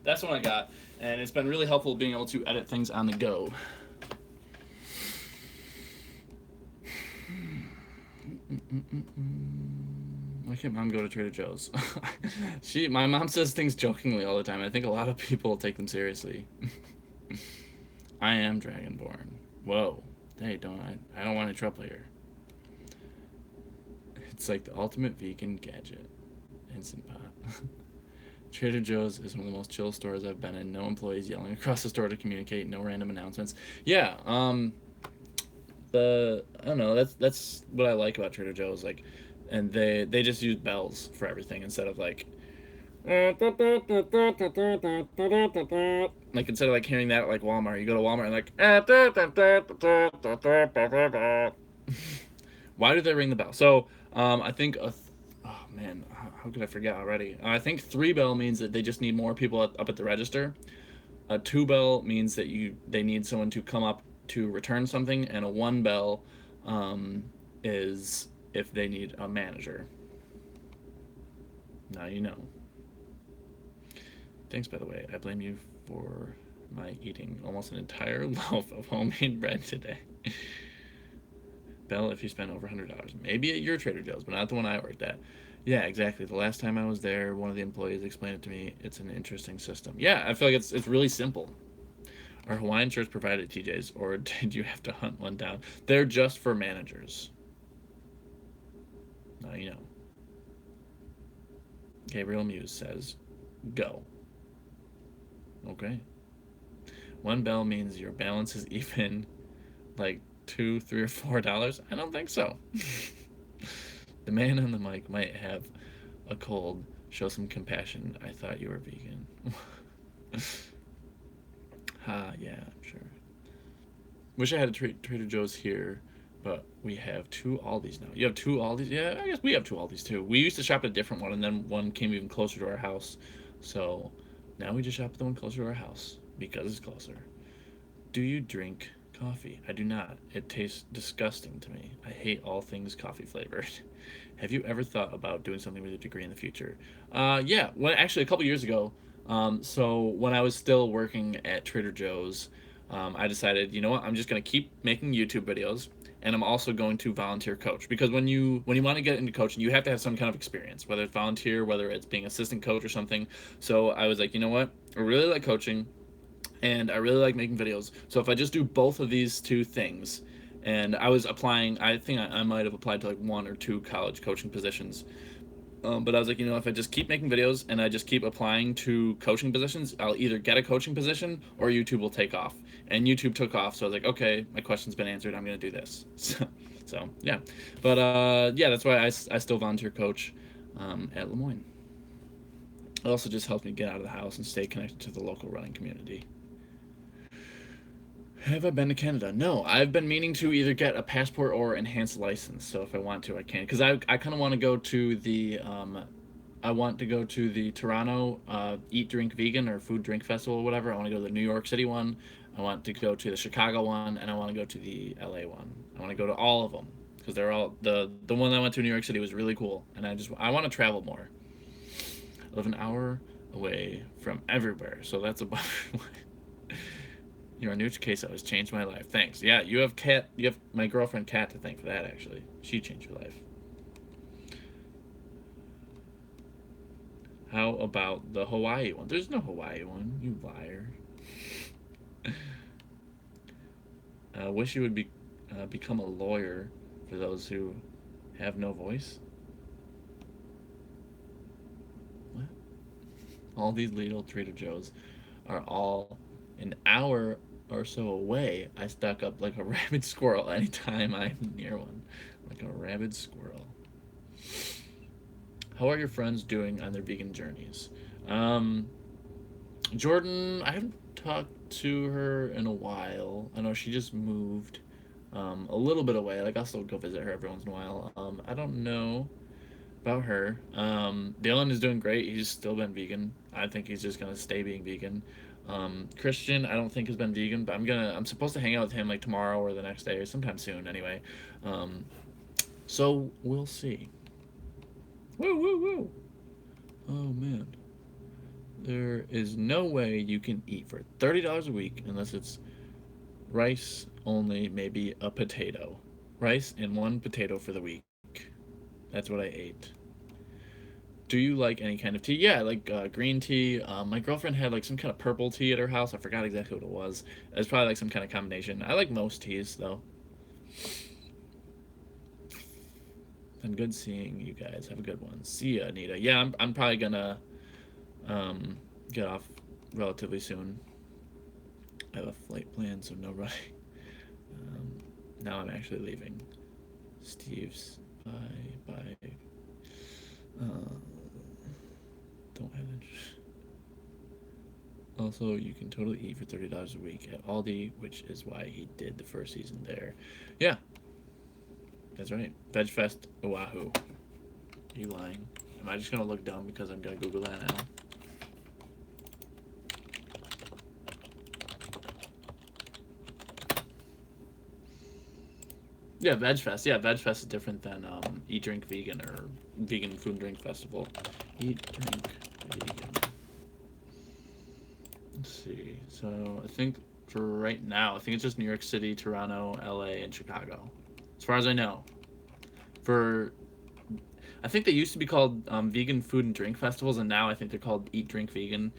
That's what I got, and it's been really helpful being able to edit things on the go. Why can't mom go to Trader Joe's? My mom says things jokingly all the time. I think a lot of people take them seriously. I am Dragonborn. Whoa. Hey, I don't want any trouble here. It's like the ultimate vegan gadget. Instant Pot. Trader Joe's is one of the most chill stores I've been in. No employees yelling across the store to communicate. No random announcements. Yeah. I don't know. That's what I like about Trader Joe's. Like, and they just use bells for everything instead of like. Like instead of like hearing that at like Walmart, you go to Walmart and like. Why do they ring the bell? So I think oh man, how could I forget already? I think 3 bell means that they just need more people up at the register. A 2 bell means that they need someone to come up to return something, and a 1 bell is if they need a manager. Now you know. Thanks, by the way. I blame you for my eating almost an entire loaf of homemade bread today. Bell, if you spend over $100, maybe at your Trader Joe's, but not the one I worked at. Yeah, exactly. The last time I was there, one of the employees explained it to me. It's an interesting system. Yeah, I feel like it's really simple. Are Hawaiian shirts provided at TJ's, or did you have to hunt one down? They're just for managers. Now you know. Gabriel Muse says, go. Okay. 1 bell means your balance is even, like $2, $3, or $4. I don't think so. The man on the mic might have a cold. Show some compassion. I thought you were vegan. Yeah, I'm sure. Wish I had a Trader Joe's here, but we have 2 Aldis now. You have 2 Aldis? Yeah, I guess we have 2 Aldis too. We used to shop at a different one, and then one came even closer to our house. So now we just shop at the one closer to our house because it's closer. Do you drink coffee? I do not. It tastes disgusting to me. I hate all things coffee flavored. Have you ever thought about doing something with a degree in the future? Yeah. Well, actually, a couple years ago. So when I was still working at Trader Joe's, I decided, you know what, I'm just gonna keep making YouTube videos, and I'm also going to volunteer coach because when you want to get into coaching, you have to have some kind of experience, whether it's volunteer, whether it's being assistant coach or something. So I was like, you know what, I really like coaching and I really like making videos. So if I just do both of these 2 things, and I was applying, I think I might have applied to like 1 or 2 college coaching positions. But I was like, you know, if I just keep making videos and I just keep applying to coaching positions, I'll either get a coaching position or YouTube will take off. And YouTube took off, so I was like, okay, my question's been answered. I'm gonna do this. So yeah, but yeah, that's why I still volunteer coach at Lemoyne. It also just helps me get out of the house and stay connected to the local running community. Have I been to Canada? No, I've been meaning to either get a passport or enhanced license. So if I want to, I can. Because I kind of want to go to the I want to go to the Toronto Eat Drink Vegan or Food Drink Festival or whatever. I want to go to the New York City one. I want to go to the Chicago one, and I want to go to the LA one. I want to go to all of them because they're all the one I went to in New York City was really cool, and I want to travel more. I live an hour away from everywhere, so that's a bummer. Your new queso has changed my life. Thanks. Yeah, you have Kat. You have my girlfriend Kat to thank for that. Actually, she changed your life. How about the Hawaii one? There's no Hawaii one. You liar. Wish you would become a lawyer for those who have no voice. What? All these little Trader Joe's are all an hour or so away, I stock up like a rabid squirrel anytime I'm near one. Like a rabid squirrel. How are your friends doing on their vegan journeys? Um, Jordan, I haven't talked to her in a while. I know she just moved a little bit away. Like, I'll still go visit her every once in a while. I don't know about her. Dylan is doing great. He's still been vegan. I think he's just gonna stay being vegan. Christian, I don't think has been vegan, but I'm supposed to hang out with him like tomorrow or the next day or sometime soon. Anyway, um, so we'll see. Woo woo woo! Oh man, there is no way you can eat for $30 a week unless it's rice only, maybe a potato, rice and one potato for the week. That's what I ate. Do you like any kind of tea? Yeah, I like green tea. My girlfriend had like some kind of purple tea at her house. I forgot exactly what it was. It's probably like some kind of combination. I like most teas though. Been good seeing you guys. Have a good one. See ya, Anita. Yeah, I'm probably gonna um, get off relatively soon. I have a flight plan, so no running. Now I'm actually leaving. Steve's. Bye bye. Uh, don't have interest. Also, you can totally eat for $30 a week at Aldi, which is why he did the first season there. Yeah, that's right. VegFest Oahu. Are you lying? Am I just gonna look dumb because I'm gonna Google that now? Yeah, VegFest. Yeah, VegFest is different than Eat Drink Vegan or Vegan Food and Drink Festival. Eat Drink Vegan. Let's see. So I think for right now, I think it's just New York City, Toronto, LA, and Chicago. As far as I know. For I think they used to be called vegan food and drink festivals, and now I think they're called Eat Drink Vegan,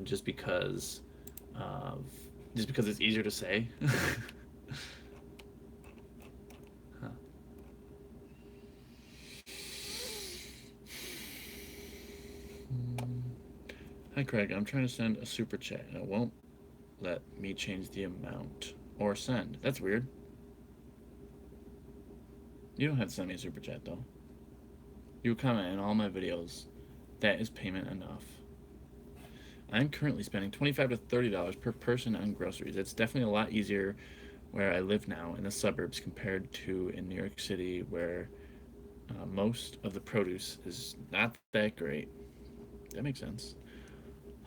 just because of just because it's easier to say. Huh. Hi Craig, I'm trying to send a super chat and it won't let me change the amount or send. That's weird. You don't have to send me a super chat though. You comment in all my videos. That is payment enough. I'm currently spending $25 to $30 per person on groceries. It's definitely a lot easier where I live now in the suburbs compared to in New York City where most of the produce is not that great. That makes sense.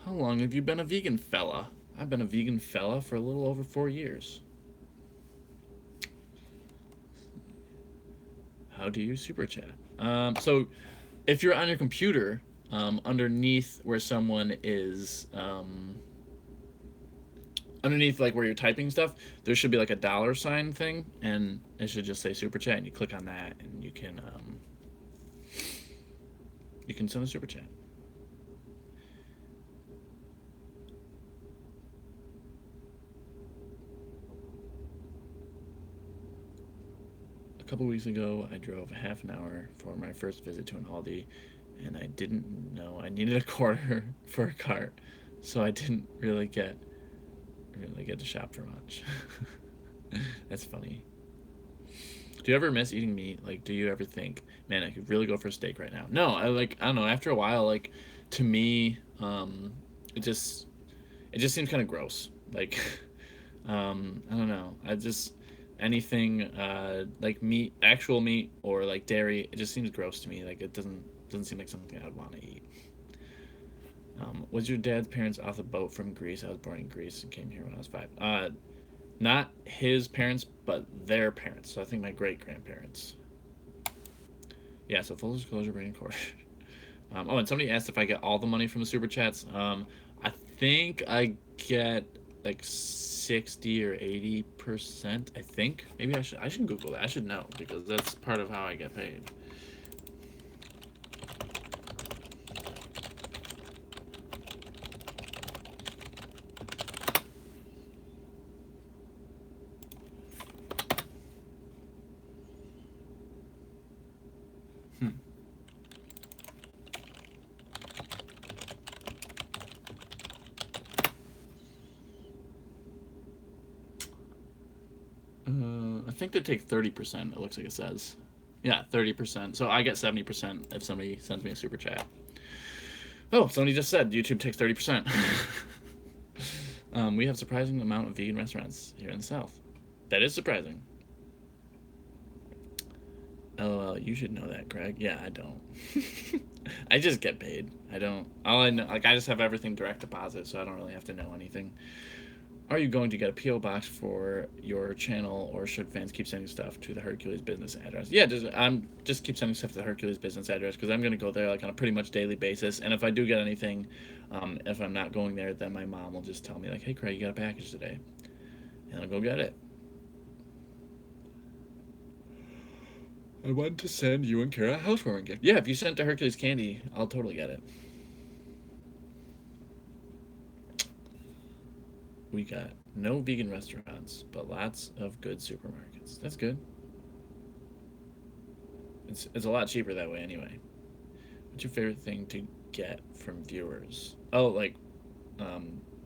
How long have you been a vegan fella? I've been a vegan fella for a little over 4 years. How do you super chat? So if you're on your computer, underneath where someone is, underneath like where you're typing stuff, there should be like a dollar sign thing, and it should just say super chat, and you click on that, and you can send a super chat. A couple weeks ago, I drove half an hour for my first visit to an Aldi, and I didn't know I needed a quarter for a cart, so I didn't really get to shop for much. That's funny. Do you ever miss eating meat? Like, do you ever think, man, I could really go for a steak right now? No, I don't know. After a while, like, to me, it just seems kind of gross. Like, I don't know. I just anything like meat, actual meat, or like dairy, it just seems gross to me. Like, it doesn't seem like something I'd want to eat. Was your dad's parents off the boat from Greece? I was born in Greece and came here when I was 5. Not his parents, but their parents. So I think my great grandparents. Yeah, so full disclosure, Brain Court. Oh, and somebody asked if I get all the money from the super chats. I think I get like 60 or 80%. I think maybe I should Google that. I should know because that's part of how I get paid. Hmm. think they take 30%. It looks like it says. Yeah, 30%. So I get 70% if somebody sends me a super chat. Oh, somebody just said YouTube takes 30%. We have surprising amount of vegan restaurants here in the South. That is surprising. LOL, you should know that, Craig. Yeah, I don't. I just get paid. I don't. All I know, like, I just have everything direct deposit, so I don't really have to know anything. Are you going to get a PO box for your channel, or should fans keep sending stuff to the Hercules business address? Yeah, just keep sending stuff to the Hercules business address, because I'm gonna go there like on a pretty much daily basis. And if I do get anything, if I'm not going there, then my mom will just tell me like, "Hey, Craig, you got a package today," and I'll go get it. I want to send you and Kara a housewarming gift. Yeah, if you send to Hercules Candy, I'll totally get it. We got no vegan restaurants, but lots of good supermarkets. That's good. It's a lot cheaper that way anyway. What's your favorite thing to get from viewers? Oh, like,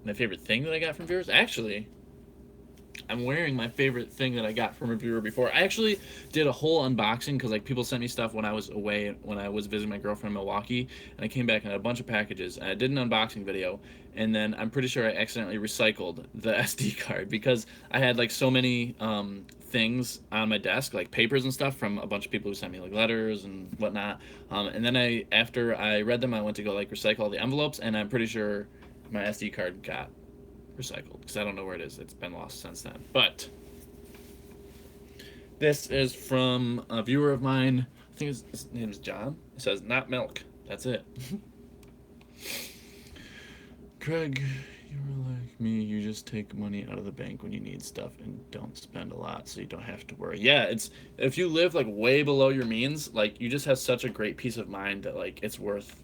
my favorite thing that I got from viewers? Actually, I'm wearing my favorite thing that I got from a viewer before. I actually did a whole unboxing because like people sent me stuff when I was away, when I was visiting my girlfriend in Milwaukee, and I came back and I had a bunch of packages, and I did an unboxing video, and then I'm pretty sure I accidentally recycled the SD card because I had like so many things on my desk, like papers and stuff from a bunch of people who sent me like letters and whatnot. And then after I read them, I went to go like recycle all the envelopes, and I'm pretty sure my SD card got recycled because I don't know where it is. It's been lost since then. But this is from a viewer of mine. I think his name is John. It says not milk. That's it. Craig, you're like me. You just take money out of the bank when you need stuff and don't spend a lot, so you don't have to worry. Yeah, it's if you live like way below your means, like you just have such a great peace of mind that like it's worth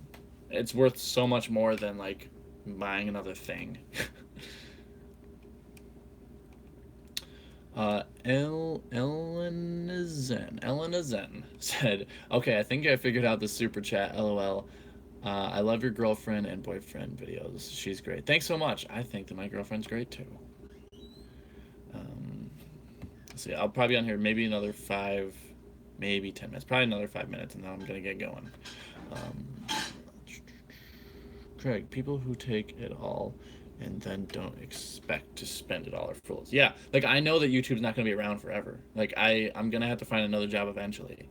so much more than like buying another thing. Elena Zen said, okay, I think I figured out the super chat, LOL. I love your girlfriend and boyfriend videos. She's great. Thanks so much. I think that my girlfriend's great too. Let's see, I'll probably be on here maybe another 5, maybe 10 minutes. Probably another 5 minutes, and then I'm going to get going. Craig, people who take it all and then don't expect to spend it all are fools. Yeah, like I know that YouTube's not going to be around forever. Like I'm going to have to find another job eventually.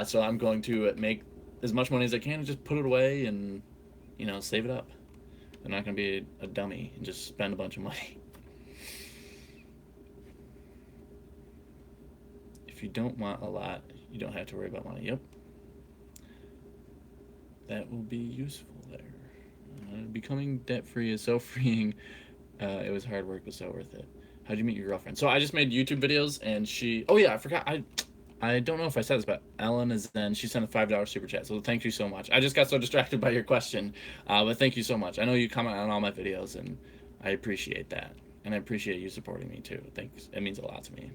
So I'm going to make as much money as I can and just put it away and, you know, save it up. I'm not going to be a dummy and just spend a bunch of money. If you don't want a lot, you don't have to worry about money. Yep. That will be useful there. Becoming debt-free is so freeing. It was hard work, but so worth it. How'd you meet your girlfriend? So I just made YouTube videos, and she... Oh, yeah, I forgot. I don't know if I said this, but Ellen is then... She sent a $5 super chat, so thank you so much. I just got so distracted by your question, but thank you so much. I know you comment on all my videos, and I appreciate that. And I appreciate you supporting me, too. Thanks. It means a lot to me.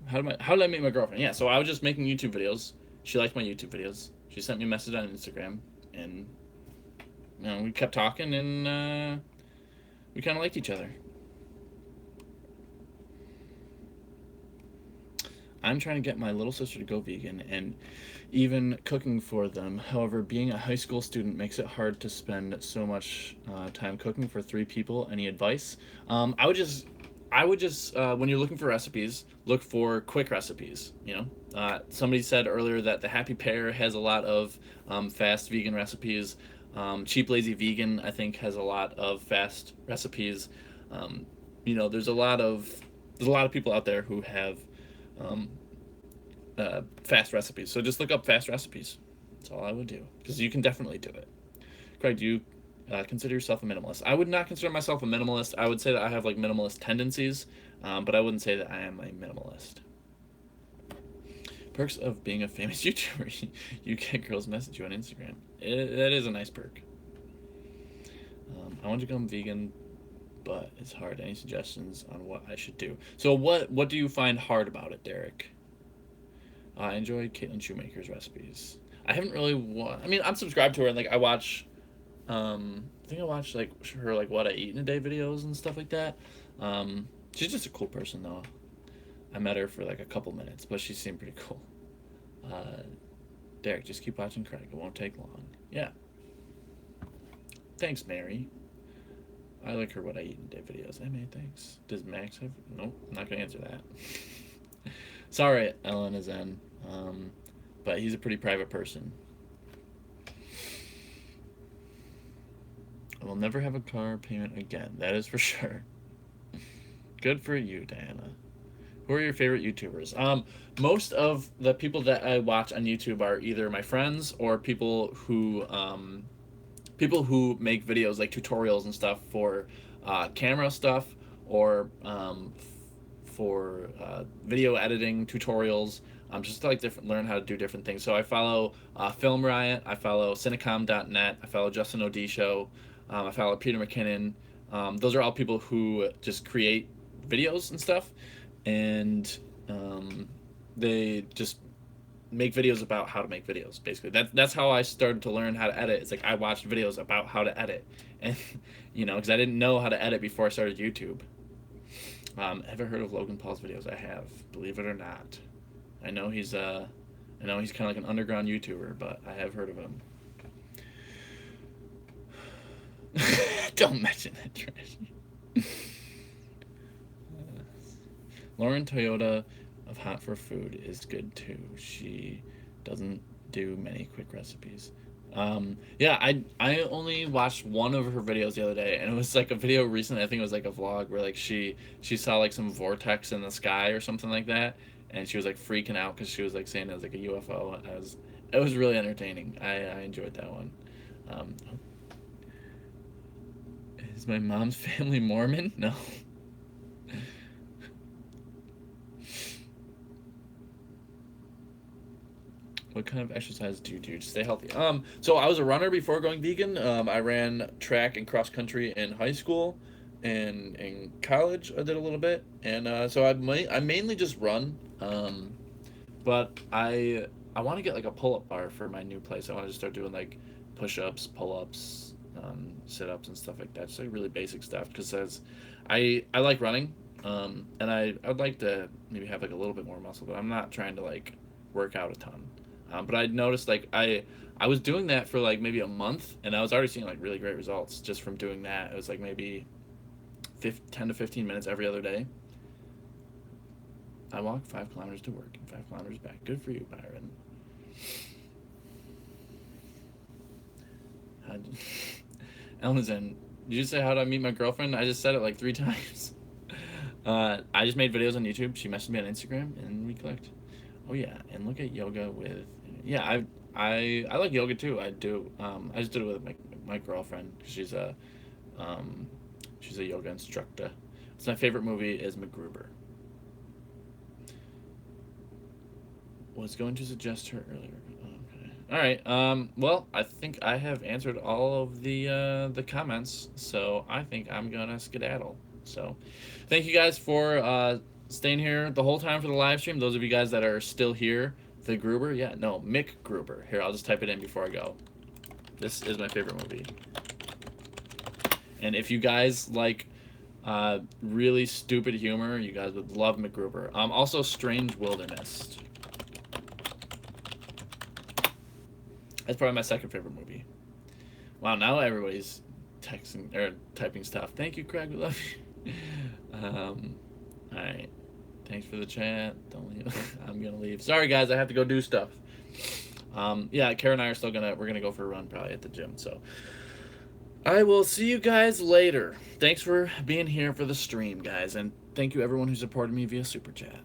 How did I meet my girlfriend? Yeah, so I was just making YouTube videos. She liked my YouTube videos. She sent me a message on Instagram, and you know, we kept talking, and we kind of liked each other. I'm trying to get my little sister to go vegan, and even cooking for them. However, being a high school student makes it hard to spend so much time cooking for 3 people. Any advice? I would just when you're looking for recipes, look for quick recipes. You know, somebody said earlier that the Happy Pear has a lot of fast vegan recipes. Cheap Lazy Vegan, I think, has a lot of fast recipes. You know, there's a lot of people out there who have fast recipes. So just look up fast recipes. That's all I would do, because you can definitely do it. Craig, do you consider yourself a minimalist? I would not consider myself a minimalist. I would say that I have like minimalist tendencies, but I wouldn't say that I am a minimalist. Perks of being a famous YouTuber. You get girls message you on Instagram. That is a nice perk. I want to become vegan, but it's hard. Any suggestions on what I should do? So what do you find hard about it, Derek? I enjoy Caitlin Shoemaker's recipes. I haven't really I mean, I'm subscribed to her, and like I watch I think I watch like her like what I eat in a day videos and stuff like that. She's just a cool person though. I met her for like a couple minutes, but she seemed pretty cool. Uh, Derek, just keep watching Craig. It won't take long. Yeah. Thanks, Mary. I like her what I eat in day videos. I mean, thanks. Does Max have? Nope, I'm not gonna answer that. Sorry, Ellen is in. But he's a pretty private person. I will never have a car payment again. That is for sure. Good for you, Diana. Who are your favorite YouTubers? Most of the people that I watch on YouTube are either my friends or people who make videos like tutorials and stuff for camera stuff or for video editing tutorials. Just to like learn how to do different things. So I follow Film Riot, I follow Cinecom.net, I follow Justin O'D Show, I follow Peter McKinnon. Those are all people who just create videos and stuff, and they just make videos about how to make videos. Basically, that's how I started to learn how to edit. It's like I watched videos about how to edit, and because I didn't know how to edit before I started YouTube. Ever heard of Logan Paul's videos? I have, believe it or not. I know he's kind of like an underground YouTuber, but I have heard of him. Don't mention that trash. Lauren Toyota of Hot for Food is good too. She doesn't do many quick recipes. Yeah, I only watched one of her videos the other day, and it was like a video recently. I think it was like a vlog where like she saw like some vortex in the sky or something like that, and she was like freaking out because she was like saying it was like a UFO. It was really entertaining. I enjoyed that one. Is my mom's family Mormon? No. What kind of exercise do you do to stay healthy? So I was a runner before going vegan. I ran track and cross country in high school, and in college I did a little bit, and so I mainly just run. But I want to get like a pull up bar for my new place. I want to just start doing like push ups, pull ups, sit ups, and stuff like that. Just like really basic stuff because I like running, and I'd like to maybe have like a little bit more muscle, but I'm not trying to like work out a ton. But I noticed like I was doing that for like maybe a month, and I was already seeing like really great results just from doing that. It was like maybe 10 to 15 minutes every other day. I walk 5 kilometers to work and 5 kilometers back. Good for you, Byron. Ellen's in. Did you say how to meet my girlfriend? I just said it like 3 times. I just made videos on YouTube. She messaged me on Instagram, and we clicked. Oh yeah, and look at yoga with. Yeah, I like yoga too. I do. I just did it with my girlfriend. She's a yoga instructor. So my favorite movie is MacGruber. Was going to suggest her earlier. Okay. All right. Well, I think I have answered all of the comments, so I think I'm gonna skedaddle. So, thank you guys for staying here the whole time for the live stream. Those of you guys that are still here, the Gruber, yeah, no, Mick Gruber. Here, I'll just type it in before I go. This is my favorite movie. And if you guys like really stupid humor, you guys would love MacGruber. Also, Strange Wilderness. That's probably my second favorite movie. Wow, now everybody's texting or typing stuff. Thank you, Craig. We love you. All right. Thanks for the chat. Don't leave. I'm gonna leave. Sorry, guys. I have to go do stuff. Yeah, Kara and I are we're gonna go for a run probably at the gym. So I will see you guys later. Thanks for being here for the stream, guys, and thank you everyone who supported me via Super Chat.